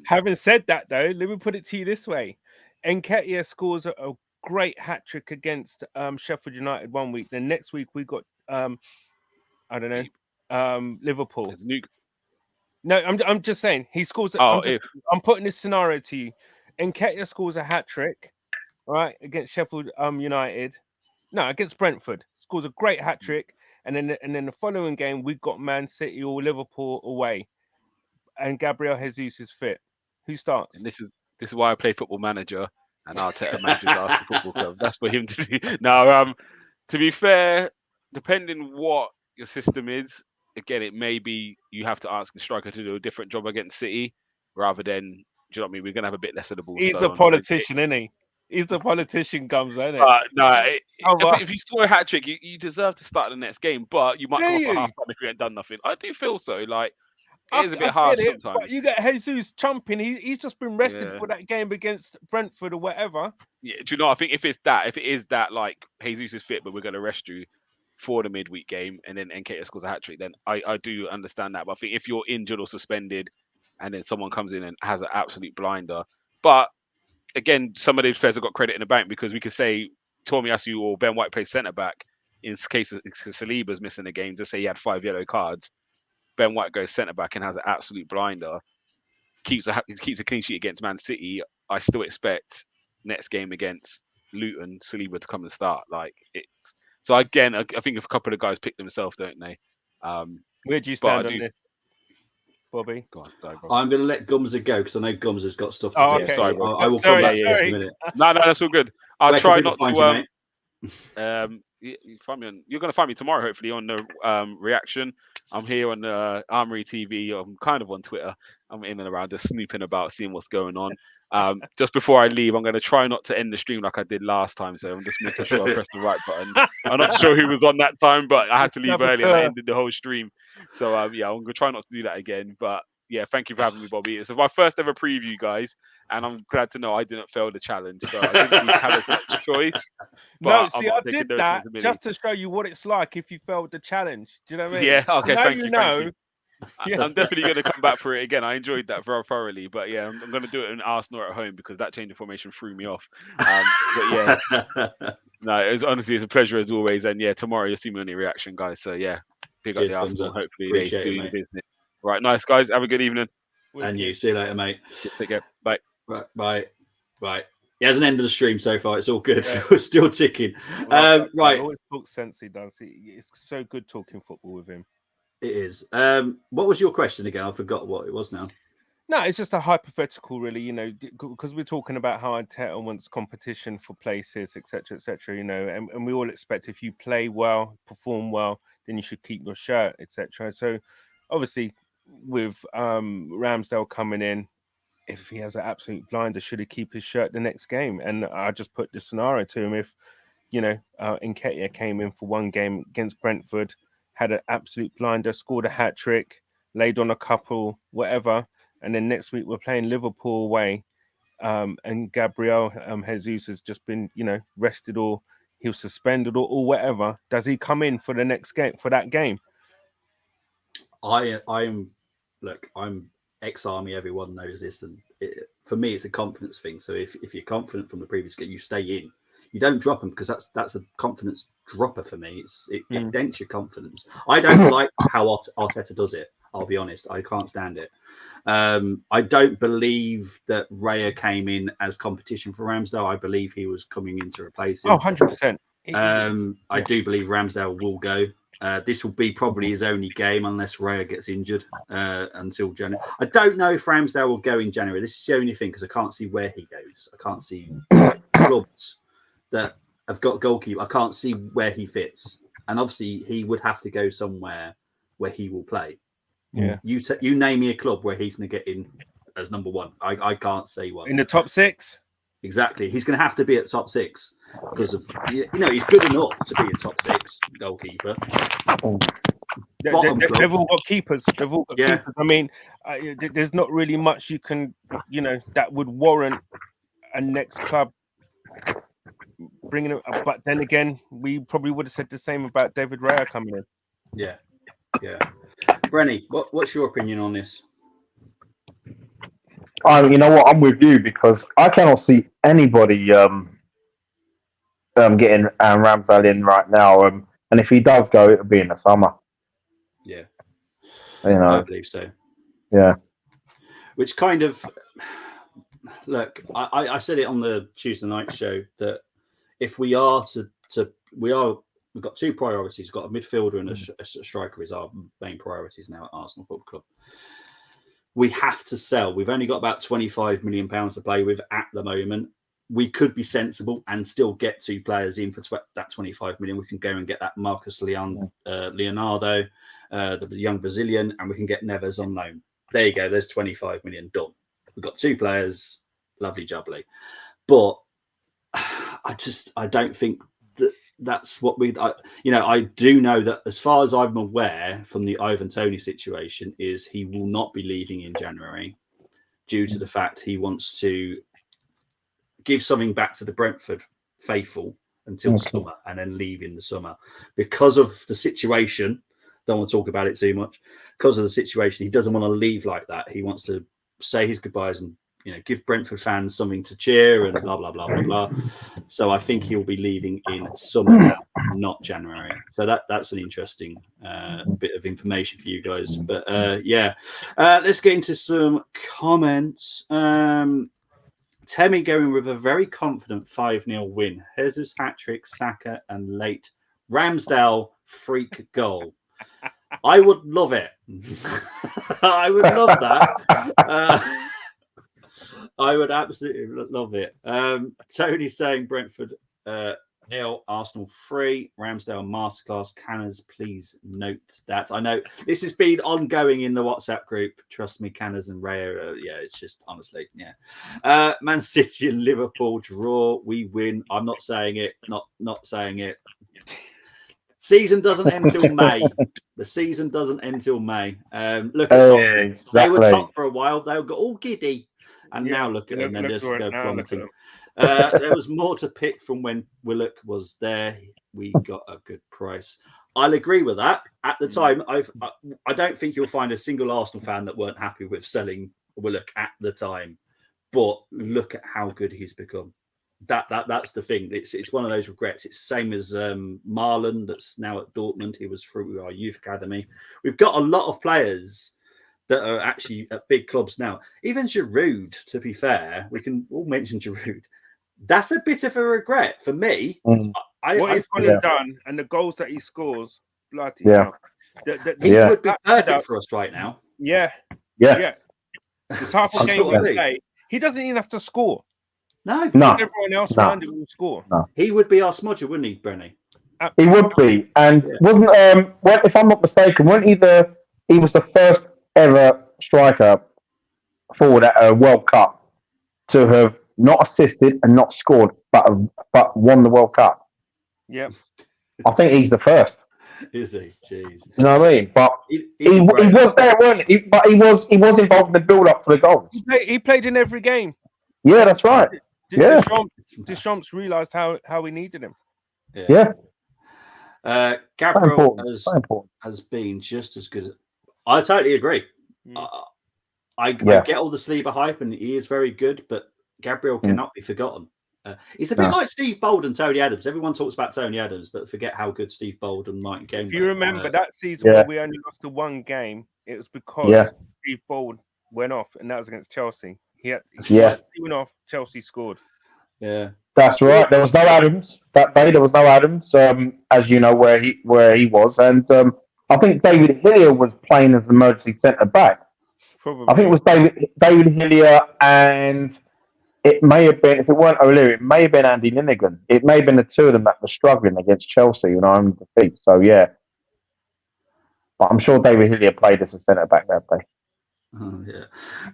Having said that, though, let me put it to you this way: Nketiah scores a great hat trick against Sheffield United one week. Then next week we got I don't know, Liverpool. No, I'm just saying he scores. I'm putting this scenario to you. Nketiah scores a hat trick, right, against Sheffield United. No, against Brentford. Scores a great hat trick, and then the following game we got Man City or Liverpool away, and Gabriel Jesus is fit. Who starts? And this is why I play Football Manager, and Arteta manages Arsenal Football Club. That's for him to do. Now, to be fair, depending what your system is, again, it may be you have to ask the striker to do a different job against City rather than, do you know what I mean? We're going to have a bit less of the ball. He's the politician, isn't he? He's the politician, comes, isn't it? If you score a hat trick, you deserve to start the next game, but you might come off at half time if you ain't done nothing. I do feel so. Like, it is a bit hard sometimes. But you get Jesus chumping. He's just been rested for that game against Brentford or whatever. Yeah, do you know? I think if it is that, like, Jesus is fit, but we're going to rest you for the midweek game, and then Nketiah scores a hat trick, then I do understand that. But I think if you're injured or suspended, and then someone comes in and has an absolute blinder, but again, some of these players have got credit in the bank, because we could say Tomiyasu or Ben White plays centre back in case Saliba's missing a game. Just say he had 5 yellow cards. Ben White goes centre back and has an absolute blinder, keeps a clean sheet against Man City. I still expect next game against Luton, Saliba to come and start. Like, it's so again. I think a couple of guys pick themselves, don't they? Where do you stand on this, Bobby? Go on, Bobby. I'm going to let Gumza go because I know Gums has got stuff to do. Okay. I will come back to this in a minute. No, that's all good. I'll try not to. You're going to find me tomorrow, hopefully, on the reaction. I'm here on the Armoury TV. I'm kind of on Twitter. I'm in and around, just snooping about, seeing what's going on. Just before I leave, I'm going to try not to end the stream like I did last time. So I'm just making sure I press the right button. I'm not sure who was on that time, but I had to leave early and I ended the whole stream. So I'm going to try not to do that again. But yeah, thank you for having me, Bobby. It's my first ever preview, guys, and I'm glad to know I didn't fail the challenge. So I didn't really have a choice. No, see, I did that just to show you what it's like if you failed the challenge. Do you know what I mean? Yeah, okay, now thank you you. know. Yeah. I'm definitely going to come back for it again. I enjoyed that very thoroughly, but yeah, I'm going to do it in Arsenal at home because that change of formation threw me off. But yeah, no, it's a pleasure as always. And yeah, tomorrow you'll see me on the reaction, guys. So yeah, pick up the Arsenal. Hopefully Appreciate they do the business. Right, nice guys. Have a good evening. And you. See you later, mate. Take care. Bye. Right. He hasn't ended the stream so far. It's all good. Yeah. We're still ticking. Right. I always talk sense. He does. It's so good talking football with him. It is. What was your question again? I forgot what it was now. No, it's just a hypothetical, really. You know, because we're talking about how Arteta wants competition for places, etc., etc. You know, and we all expect if you play well, perform well, then you should keep your shirt, etc. So, obviously, with Ramsdale coming in, if he has an absolute blinder, should he keep his shirt the next game? And I just put the scenario to him: if Nketiah came in for one game against Brentford, had an absolute blinder, scored a hat trick, laid on a couple, whatever, and then next week we're playing Liverpool away, and Gabriel Jesus has just been, rested or he was suspended or whatever. Does he come in for the next game, for that game? I'm ex-army. Everyone knows this, and for me, it's a confidence thing. So if you're confident from the previous game, you stay in. You don't drop them because that's a confidence dropper for me. It dents your confidence. I don't like how Arteta does it. I'll be honest. I can't stand it. I don't believe that Raya came in as competition for Ramsdale. I believe he was coming in to replace him. 100%. I do believe Ramsdale will go. This will be probably his only game unless Raya gets injured until January. I don't know if Ramsdale will go in January. This is the only thing because I can't see where he goes. I can't see clubs that have got goalkeeper. I can't see where he fits. And obviously, he would have to go somewhere where he will play. Yeah. You name me a club where he's going to get in as number one. I can't say one. In the top 6? Exactly. He's going to have to be at top 6 because of, he's good enough to be a top 6 goalkeeper. They've all got keepers. They've all got keepers. I mean, there's not really much you can, that would warrant a next club bringing it. But then again, we probably would have said the same about David Raya coming in. Yeah. Brenny, what's your opinion on this? You know what? I'm with you because I cannot see anybody getting Ramsdale in right now. And if he does go, it'll be in the summer. Yeah. I believe so. Yeah. Which kind of look, I said it on the Tuesday night show that if we are we've got 2 priorities. We've got a midfielder and a striker is our main priorities now at Arsenal Football Club. We have to sell. We've only got about £25 million to play with at the moment. We could be sensible and still get 2 players in for that 25 million. We can go and get that Marcus Leonardo, the young Brazilian, and we can get Neves on loan. There you go. There's 25 million done. We've got 2 players. Lovely jubbly. But I don't think that's what I do know that as far as I'm aware from the Ivan Toney situation is he will not be leaving in January due to the fact he wants to give something back to the Brentford faithful until summer and then leave in the summer because of the situation. Don't want to talk about it too much because of the situation. He doesn't want to leave like that. He wants to say his goodbyes and give Brentford fans something to cheer and blah, blah, blah, blah, blah. So I think he'll be leaving in summer, not January. So that's an interesting bit of information for you guys. But let's get into some comments. Temi going with a very confident 5-0 win. Jesus hat-trick, Saka and late Ramsdale freak goal. I would love it. I would love that. I would absolutely love it. Tony saying Brentford 0, Arsenal 3, Ramsdale masterclass. Canners, please note that. I know this has been ongoing in the WhatsApp group. Trust me, Canners and Raya. It's just honestly, Man City and Liverpool draw. We win. I'm not saying it. Not saying it. Season doesn't end till May. The season doesn't end till May. Look at Tottenham. Exactly. They were top for a while. They got all giddy. And now look at them and just go plummeting. There was more to pick from when Willock was there. We got a good price. I'll agree with that. At the time, I don't think you'll find a single Arsenal fan that weren't happy with selling Willock at the time. But look at how good he's become. That's the thing. It's one of those regrets. It's the same as Marlon that's now at Dortmund. He was through our youth academy. We've got a lot of players that are actually at big clubs now. Even Giroud, to be fair, we can all mention Giroud. That's a bit of a regret for me. What he's gone and done and the goals that he scores, bloody hell. He would be perfect for us right now. Yeah. The type of game we play, he doesn't even have to score. No. Everyone else around him will score. No. He would be our smudger, wouldn't he, Brenny? He would be. And wasn't if I'm not mistaken, wasn't he was the first ever striker forward at a World Cup to have not assisted and not scored, but won the World Cup. Yep. I think he's the first. Is he? Jeez. You know what I mean? But he was there, wasn't he? But he was involved in the build-up for the goals. He played in every game. Yeah, that's right. Deschamps realised how we needed him. Yeah. Gabriel has been just as good. I totally agree. I get all the Saliba hype, and he is very good, but Gabriel cannot be forgotten. He's a bit like Steve Bold and Tony Adams. Everyone talks about Tony Adams, but forget how good Steve Bold and Mike Game. If you remember that season where we only lost the one game it was because Yeah. Steve Bold went off, and that was against Chelsea. He Yeah. went off. Chelsea scored. Yeah. That's right. There was no Adams that day. There was no Adams, as you know where he was, and I think David Hillier was playing as the emergency centre back. Probably. I think it was David Hillier, and it may have been, if it weren't O'Leary, it may have been Andy Linnigan. It may have been the two of them that were struggling against Chelsea in our own defeat. So yeah, but I'm sure David Hillier played as a centre back that day. Oh, yeah.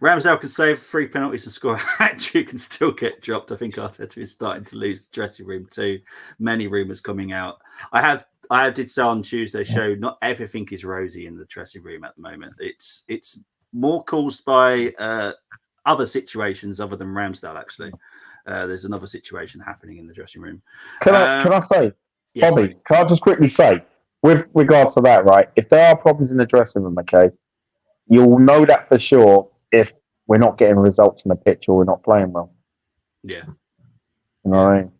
Ramsdale can save 3 penalties and score a hat-trick and still get dropped. I think Arteta is starting to lose the dressing room too. Many rumours coming out. I did say on Tuesday's show, not everything is rosy in the dressing room at the moment. It's more caused by other situations other than Ramsdale, actually. There's another situation happening in the dressing room. Can I say, yes, Bobby, mate. can I just quickly say, with regards to that, right, if there are problems in the dressing room, okay, you'll know that for sure if we're not getting results on the pitch or we're not playing well. Yeah. You know what I mean?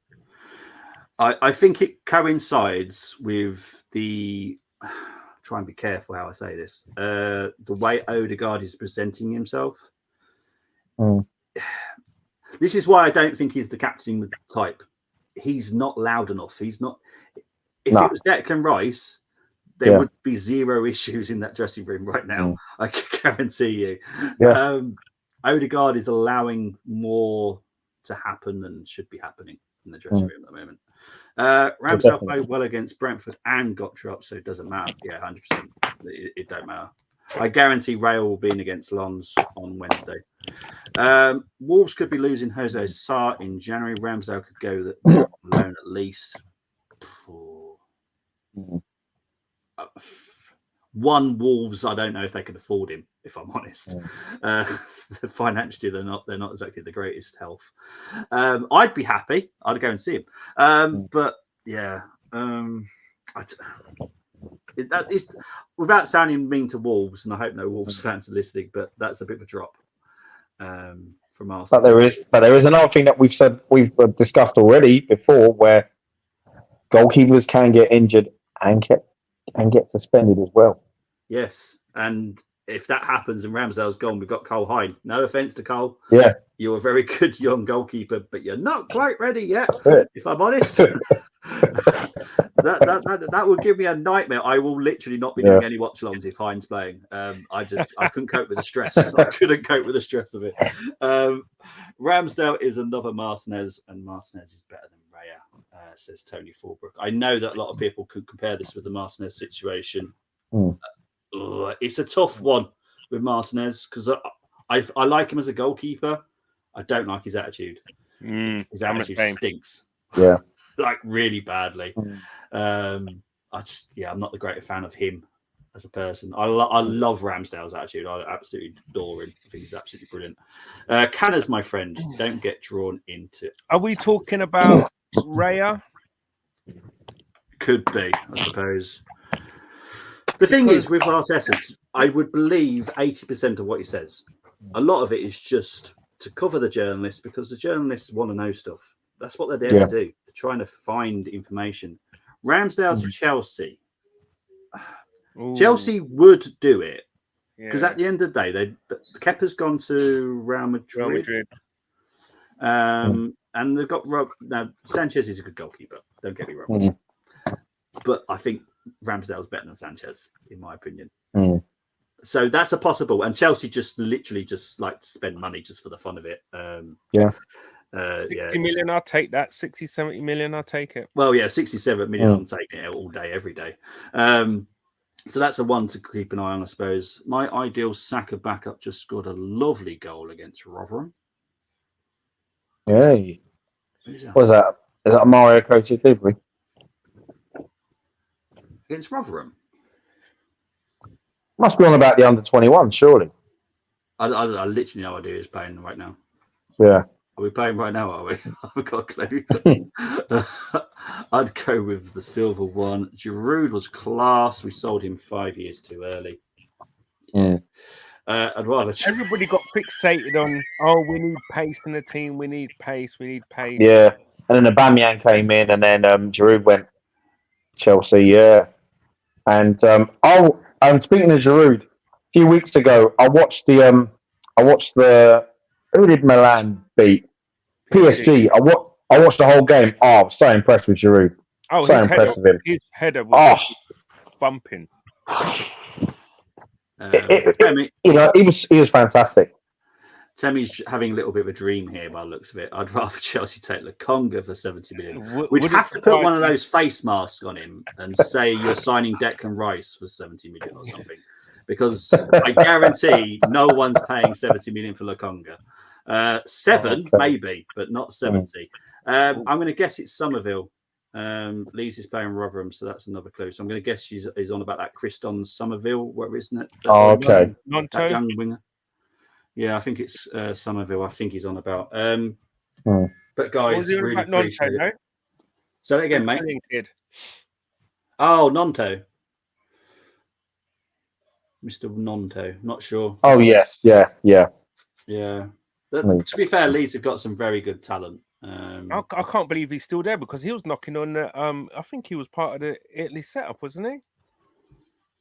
I think it coincides with the... Try and be careful how I say this. The way Ødegaard is presenting himself. This is why I don't think he's the captain type. He's not loud enough. He's not... If it was Declan Rice... There would be zero issues in that dressing room right now. I can guarantee you. Yeah. Ødegaard is allowing more to happen than should be happening in the dressing room at the moment. Ramsdale played well against Brentford and got dropped, so it doesn't matter. Yeah, 100%. It don't matter. I guarantee Rail will be in against Lons on Wednesday. Wolves could be losing Jose Sarr in January. Ramsdale could go alone at least. One, Wolves, I don't know if they can afford him, if I'm honest. Financially, they're not exactly the greatest health. I'd be happy. I'd go and see him. But yeah, that is, without sounding mean to Wolves, and I hope no Wolves fans are listening, but that's a bit of a drop from Arsenal. But there is another thing that we've discussed already before, where goalkeepers can get injured and get suspended as well. Yes, and if that happens and Ramsdale's gone, we've got Cole Hine. No offense to Cole. Yeah, you're a very good young goalkeeper, but you're not quite ready yet. If I'm honest, that would give me a nightmare. I will literally not be doing any watch-alongs if Hine's playing. I couldn't cope with the stress. I couldn't cope with the stress of it. Ramsdale is another Martinez, and Martinez is better than Raya, says Tony Fulbrook. I know that a lot of people could compare this with the Martinez situation. It's a tough one with Martinez because I like him as a goalkeeper. I don't like his attitude. His attitude stinks. Yeah, like really badly. I'm not the greatest fan of him as a person. I love Ramsdale's attitude. I absolutely adore him. I think he's absolutely brilliant. Canner's my friend. Don't get drawn into. Are we talking about Raya? Could be, I suppose. The thing is, with Arteta, I would believe 80% of what he says. A lot of it is just to cover the journalists because the journalists want to know stuff. That's what they're there to do. They're trying to find information. Ramsdale to Chelsea. Chelsea would do it because at the end of the day, Kepa's gone to Real Madrid. And they've got now Sanchez is a good goalkeeper. Don't get me wrong, but I think Ramsdale's better than Sanchez, in my opinion. So that's a possible. And Chelsea just literally just like to spend money just for the fun of it. 60 million, I'll take that. 60, 70 million, I'll take it. Well, yeah, 67 million, I'm taking it all day, every day. So that's a one to keep an eye on, I suppose. My ideal Saka backup just scored a lovely goal against Rotherham. Hey. What's that? Is that Mario Coach Dibri? Against Rotherham? Must be on about the under-21, surely. I literally no idea who's playing right now. Yeah. Are we playing right now, are we? I've got a clue. I'd go with the silver one. Giroud was class. We sold him 5 years too early. I'd rather... Everybody got fixated on, we need pace in the team. We need pace. Yeah. And then Aubameyang came in and then Giroud went Chelsea, And speaking of Giroud, few weeks ago, I watched the who did Milan beat? PSG. I watched the whole game. Oh, I was so impressed with Giroud. Oh, So impressed with him. His header was just thumping. He was fantastic. Temi's having a little bit of a dream here by the looks of it. I'd rather Chelsea take Lokonga for 70 million. We'd have to put one of those face masks on him and say you're signing Declan Rice for 70 million or something. Because I guarantee no one's paying 70 million for Lokonga. 7, maybe, but not 70. I'm going to guess it's Somerville. Leeds is playing Rotherham, so that's another clue. So I'm going to guess he's on about that Kriston Somerville, whatever, isn't it? Oh, okay. That young winger. Yeah, I think it's Somerville. I think he's on about. But guys, really appreciate it. Say that again, mate. Kid. Oh, Nonto. Mr. Nonto. Not sure. Oh, yes. Yeah. To be fair, Leeds have got some very good talent. I can't believe he's still there because he was knocking on the. I think he was part of the Italy setup, wasn't he?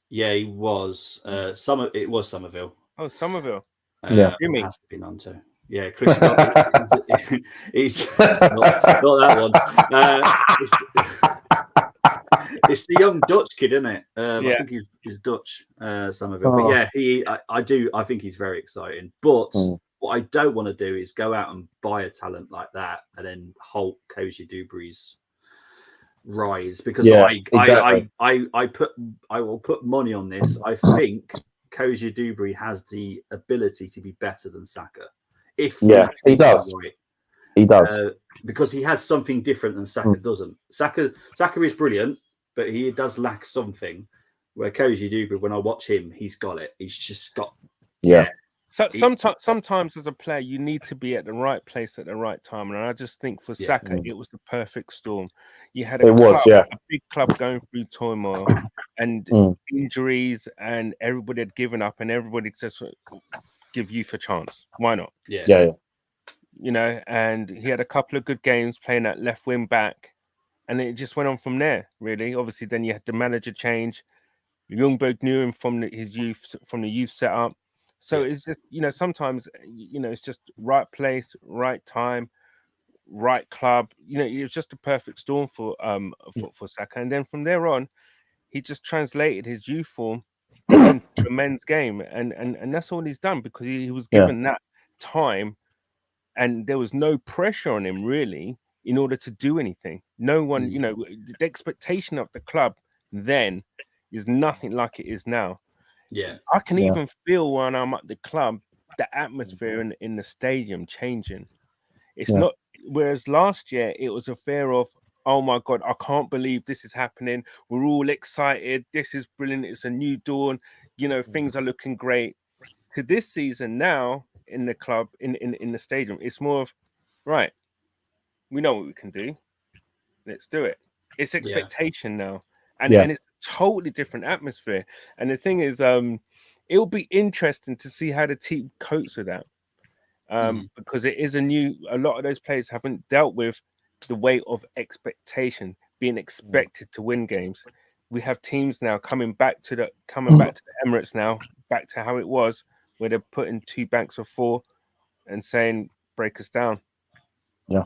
Yeah, he was. It was Somerville. Oh, Somerville. It has to be Nonto. Yeah, Chris. He's not that one. It's the young Dutch kid, isn't it? I think he's Dutch, Somerville. But yeah, I think he's very exciting. But what I don't want to do is go out and buy a talent like that and then halt Koji Dubry's rise because I will put money on this. I think Koji Dubry has the ability to be better than Saka. He does. Right. He does. Because he has something different than Saka doesn't. Saka is brilliant, but he does lack something. Where Koji Dubry, when I watch him, he's got it. He's just got. Yeah. So sometimes as a player, you need to be at the right place at the right time, and I just think for Saka, it was the perfect storm. You had a big club going through turmoil and injuries, and everybody had given up, and everybody just give youth a chance. Why not? Yeah. You know, and he had a couple of good games playing that left wing back, and it just went on from there. Really, obviously, then you had the manager change. Ljungberg knew him from the youth setup. So it's just, sometimes, it's just right place, right time, right club. It was just a perfect storm for Saka. And then from there on, he just translated his youth form into the men's game. And that's all he's done because he was given that time and there was no pressure on him really in order to do anything. No one, the expectation of the club then is nothing like it is now. Yeah, I can even feel when I'm at the club, the atmosphere in the stadium changing. It's not. Whereas last year it was a fear of, oh my God, I can't believe this is happening. We're all excited. This is brilliant. It's a new dawn. Things are looking great. To this season now in the club, in the stadium, it's more of, right, we know what we can do. Let's do it. It's expectation now. And it's a totally different atmosphere. And the thing is, it'll be interesting to see how the team copes with that. Because it is a lot of those players haven't dealt with the weight of expectation, being expected to win games. We have teams now coming back to the Emirates now, back to how it was, where they're putting 2 banks of 4 and saying, break us down. Yeah.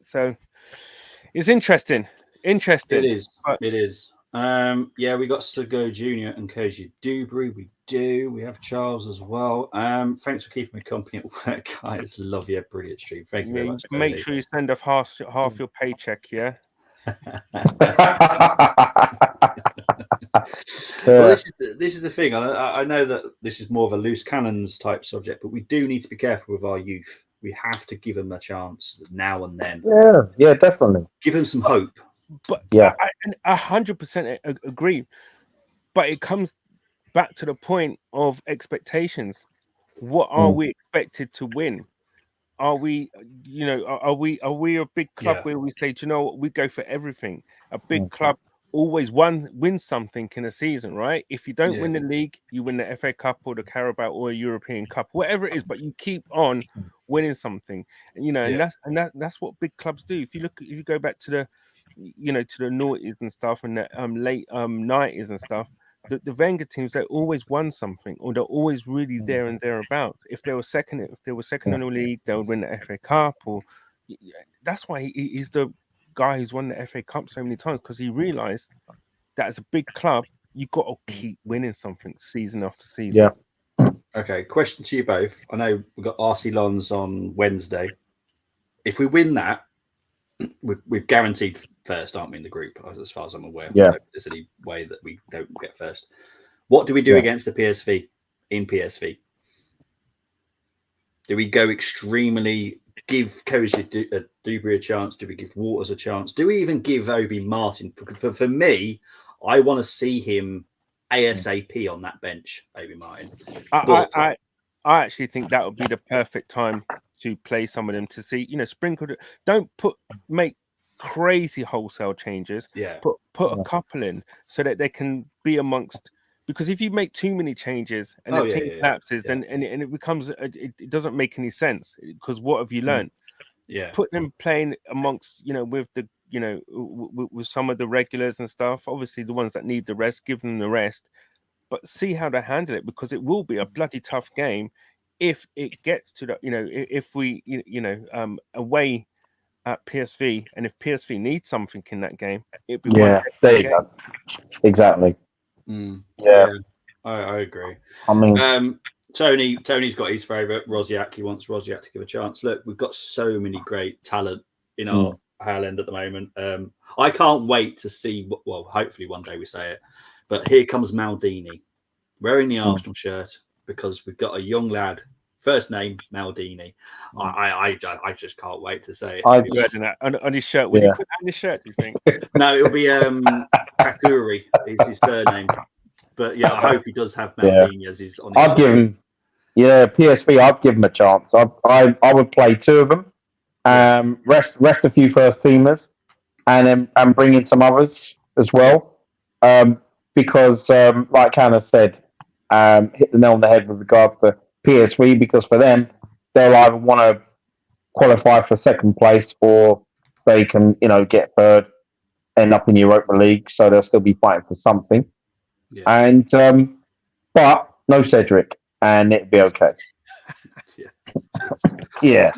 So it's interesting. It is. It is. We got Sago Jr. and Koji Dubry. We do. We have Charles as well. Thanks for keeping me company at work, guys. Love you. Brilliant stream. Thank you very much. Make sure you send off half your paycheck, yeah? Well, this is the thing. I know that this is more of a loose cannons type subject, but we do need to be careful with our youth. We have to give them a chance now and then. Yeah, definitely. Give them some hope. But I 100% agree. But it comes back to the point of expectations. What are we expected to win? Are we, are we a big club where we say, do you know what, we go for everything? A big club always wins something in a season, right? If you don't win the league, you win the FA Cup or the Carabao or a European Cup, whatever it is, but you keep on winning something. And that's what big clubs do. If you go back to the to the noughties and stuff and the late 90s and stuff, the Wenger teams, they always won something, or they're always really there and thereabouts. If they were second in the league, they would win the FA Cup. Or that's why he's the guy who's won the FA Cup so many times, because he realised that as a big club, you got to keep winning something season after season. Yeah. Okay, question to you both. I know we've got RC Lons on Wednesday. If we win that, we've guaranteed first, aren't we, in the group, as far as I'm aware? Yeah. I don't think there's any way that we don't get first. What do we do against the PSV in PSV? Do we go extremely, give Cozy Dubry a chance? Do we give Waters a chance? Do we even give Obi Martin? For me, I want to see him ASAP on that bench, Obi Martin. I actually think that would be the perfect time to play some of them, to see, sprinkle. Don't make crazy wholesale changes. Yeah. Put a couple in so that they can be amongst. Because if you make too many changes and the team collapses, then and it becomes it doesn't make any sense. Because what have you learned? Yeah. Put them playing amongst, with the with some of the regulars and stuff. Obviously, the ones that need the rest, give them the rest. But see how they handle it, because it will be a bloody tough game if it gets to the, if we, away at PSV, and if PSV needs something in that game, it'd be there you go. Exactly. Yeah, I agree. I mean, Tony's got his favourite, Rosiak. He wants Rosiak to give a chance. Look, we've got so many great talent in our Hale end at the moment. I can't wait to see. Well, hopefully one day we say it. But here comes Maldini wearing the Arsenal shirt, because we've got a young lad, first name Maldini. I just can't wait to say it. On his shirt. Would he put that on his shirt, do you think? No, it'll be Kakuri is his surname. But yeah, I hope he does have Maldini as his on his I'd give him PSV, I'd give him a chance. I would play two of them. Rest a few first teamers, and bring in some others as well. Because, like Hannah said, hit the nail on the head with regards to PSV, because for them, they'll either want to qualify for second place, or they can, get third, end up in Europa League, so they'll still be fighting for something. Yeah. And but no Cedric, and it'd be okay. Yeah.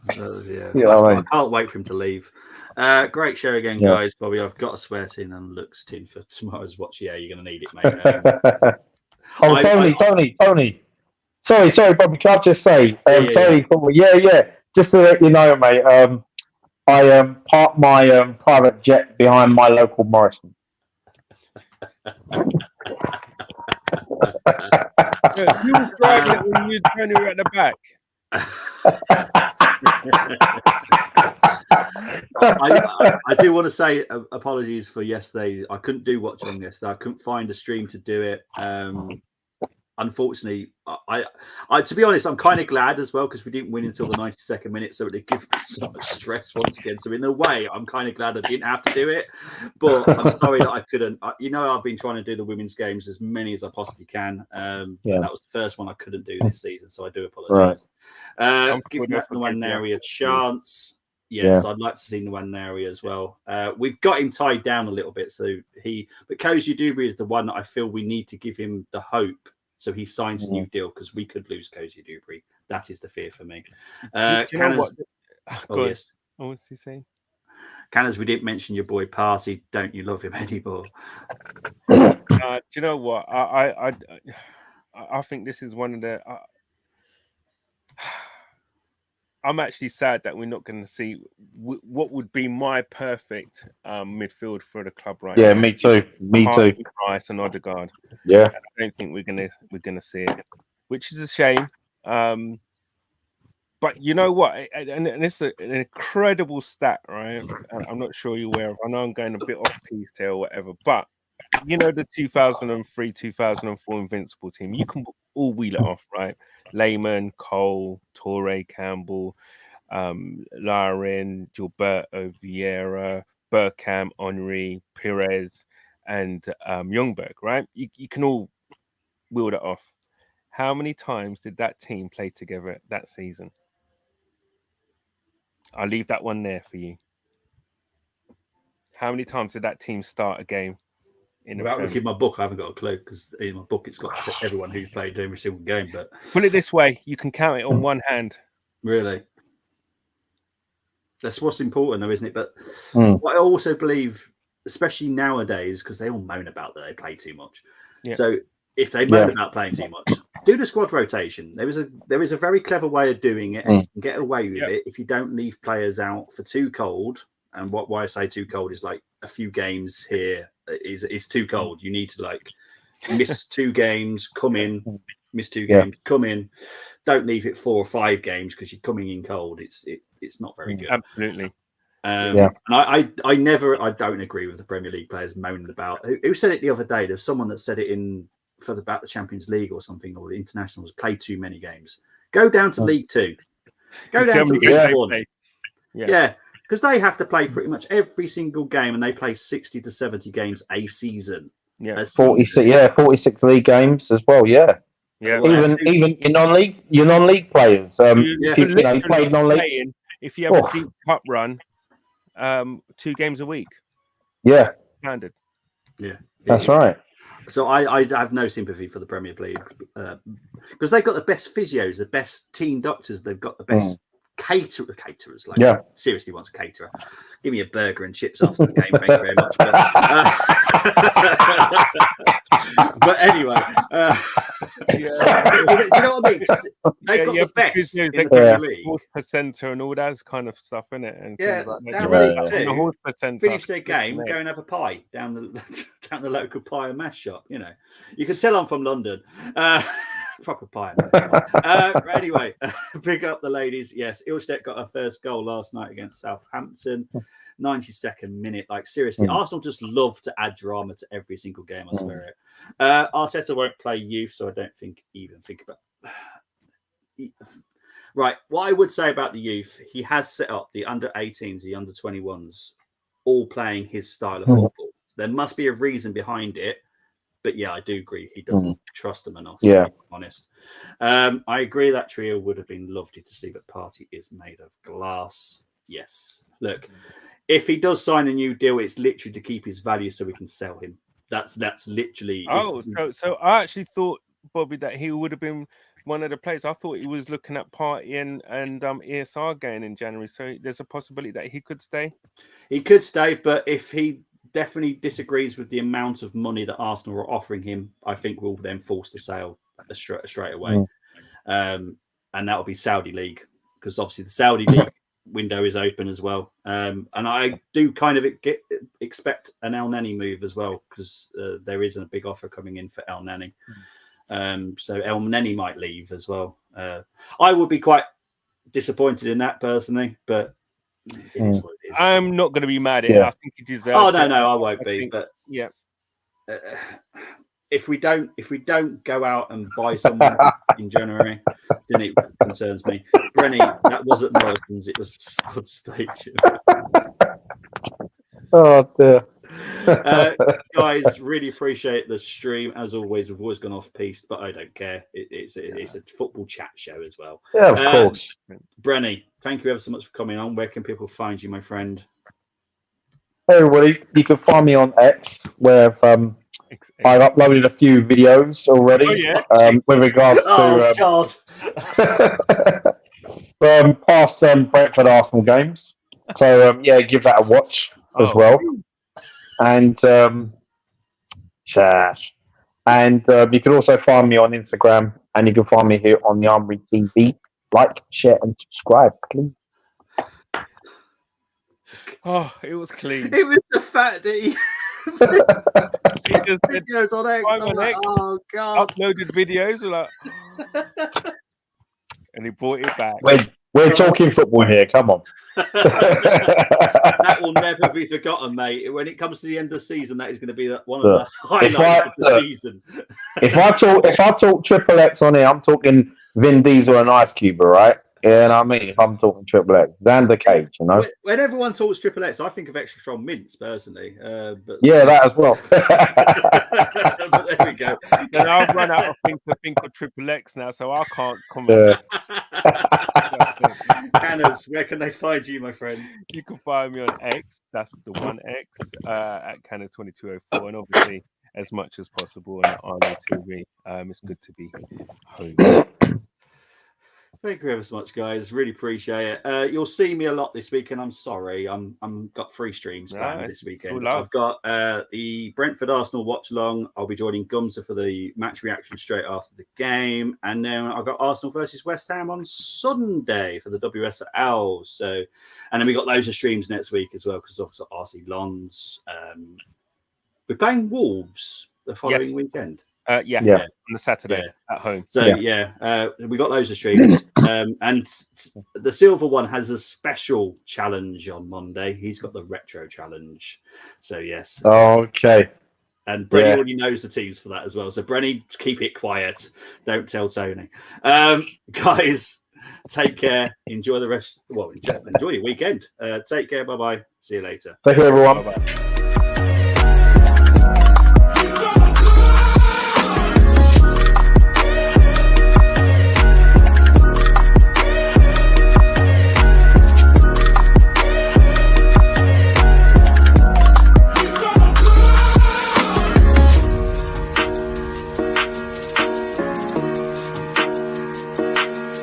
I can't wait for him to leave. Great show again, guys. Bobby, I've got a swear tin and looks tin for tomorrow's watch. Yeah, you're going to need it, mate. Tony. Sorry, Bobby. Can I just say, Tony? Just to let you know, mate. I parked my private jet behind my local Morrison. You were driving it when you were turning at the back. I do want to say apologies for yesterday. I couldn't do watch on yesterday. I couldn't find a stream to do it. Unfortunately, I to be honest, I'm kind of glad as well, because we didn't win until the 92nd minute, so it gives me so much stress once again. So in a way, I'm kind of glad I didn't have to do it, but I'm sorry that I couldn't. I've been trying to do the women's games as many as I possibly can. That was the first one I couldn't do this season, so I do apologise. Give Nwaneri a chance. Yes, I'd like to see Nwaneri as well. We've got him tied down a little bit, but Cozy Dubry is the one that I feel we need to give him the hope, so he signs a new deal, because we could lose Cozy Dubry. That is the fear for me. Do you know what? Yes. What was he saying? Canners, we didn't mention your boy Party. Don't you love him anymore? Do you know what? I think this is one of the. I'm actually sad that we're not going to see what would be my perfect midfield for the club right now. Yeah, me too. Price and Ødegaard. Yeah, I don't think we're gonna see it, which is a shame. But you know what? And it's an incredible stat, right? I'm not sure you're aware of. I know I'm going a bit off piece here or whatever, but the 2003, 2004 Invincible team, you can all wheel it off, right? Lehman, Cole, Torre, Campbell, Larin, Gilberto, Vieira, Bergkamp, Henry, Perez, and Ljungberg, right? You can all wheel it off. How many times did that team play together that season? I'll leave that one there for you. How many times did that team start a game? in the Without Prem. looking at my book, I haven't got a clue because in my book it's got everyone who's played every single game. But Put it this way, you can count it on one hand. really, that's what's important, though, isn't it? But Mm. what I also believe, especially nowadays, because they all moan about that they play too much. Yeah. So if they moan Yeah. about playing too much, do the squad rotation. There is a very clever way of doing it, and you can get away with it if you don't leave players out for too cold. And why I say too cold is like a few games here is too cold. You need to like miss 2 games, come in, miss 2 games, come in. Don't leave it 4 or 5 games because you're coming in cold. It's not very good. Absolutely. And I don't agree with the Premier League players moaning about. Who said it the other day? There's someone that said it about the Champions League or something, or the internationals play too many games. Go down to League 2. Go down to League 1. Yeah, because they have to play pretty much every single game, and they play 60 to 70 games a season. Yeah, 46 league games as well. Yeah. Yeah. Even your non-league players. You played non-league. If you have a deep cup run, 2 games a week. Yeah. Standard. Yeah. That's right. So I have no sympathy for the Premier League because they've got the best physios, the best team doctors, they've got the best caterers. Like, seriously wants a caterer. Give me a burger and chips after the game. Thank you very much. But anyway, do you know what I mean? They've got the best in the Premier League. Horse percenter and all that kind of stuff, innit? And the horse percenter. Finish their game, go and have a pie down the local pie and mash shop. You know, you can tell I'm from London. Proper pie. Anyway, pick up the ladies. Yes, Ilstedt got her first goal last night against Southampton. 92nd minute. Like, seriously, Arsenal just love to add drama to every single game, I swear it. Arteta won't play youth, so I don't think about right. What I would say about the youth, he has set up the under 18s, the under 21s, all playing his style of football. So there must be a reason behind it. But yeah, I do agree. He doesn't trust them enough, to be honest. I agree that trio would have been lovely to see, but Partey is made of glass. Yes. Look, if he does sign a new deal, it's literally to keep his value so we can sell him. That's literally. So I actually thought, Bobby, that he would have been one of the players. I thought he was looking at Partey and ESR going in January. So there's a possibility that he could stay. He could stay, but if he definitely disagrees with the amount of money that Arsenal are offering him, I think we'll then force the sale straight away. And that'll be Saudi League, because obviously the Saudi League window is open as well. And I do kind of expect an El Neni move as well, because there is a big offer coming in for El Neni. So El Neni might leave as well. I would be quite disappointed in that personally, but it is what it is. I'm not going to be mad at it. I think he deserves it. No, I won't be. But if we don't go out and buy someone in January, then it concerns me. Brenny, that wasn't Morrison's, it was Squad Station. Oh dear. Guys, really appreciate the stream. As always, we've always gone off piste, but I don't care. It's a football chat show as well. Yeah, of course. Brenny, thank you ever so much for coming on. Where can people find you, my friend? Hey everybody, you can find me on X, where I've uploaded a few videos already with regards to past Brentford Arsenal games. So give that a watch as well. And you can also find me on Instagram, and you can find me here on the Armoury TV. Like, share, and subscribe, please. Oh, it was clean. It was the fact that he just did videos on X. Oh god! Uploaded videos, and he brought it back. We're talking football here. Come on. That will never be forgotten, mate. When it comes to the end of the season, that is going to be one of the highlights of the season. If I talk triple X on here, I'm talking Vin Diesel and Ice Cube, right? Yeah, and I mean, if I'm talking triple X, Xander Cage, you know. When everyone talks triple X, I think of extra strong mints personally. But yeah, that as well. But there we go. And I've run out of things to think of triple X now, so I can't comment. Canners, where can they find you, my friend? You can find me on X. That's the one X at Canners2204, and obviously as much as possible on Armoury TV. It's good to be home. Thank you ever so much, guys. Really appreciate it. You'll see me a lot this weekend. I'm sorry, I'm got 3 streams planned this weekend. I've got the Brentford Arsenal watch along. I'll be joining Gumsa for the match reaction straight after the game, and then I've got Arsenal versus West Ham on Sunday for the WSL. So, and then we got loads of streams next week as well because obviously RC Lons. We're playing Wolves the following weekend. Yeah, on the Saturday at home. So we got loads of streams, and the silver one has a special challenge on Monday. He's got the retro challenge. So yes. Okay. And Brenny already knows the teams for that as well. So Brenny, keep it quiet. Don't tell Tony. Guys, take care. Enjoy the rest. Well, enjoy your weekend. Take care. Bye bye. See you later. Thank you, everyone. Bye-bye.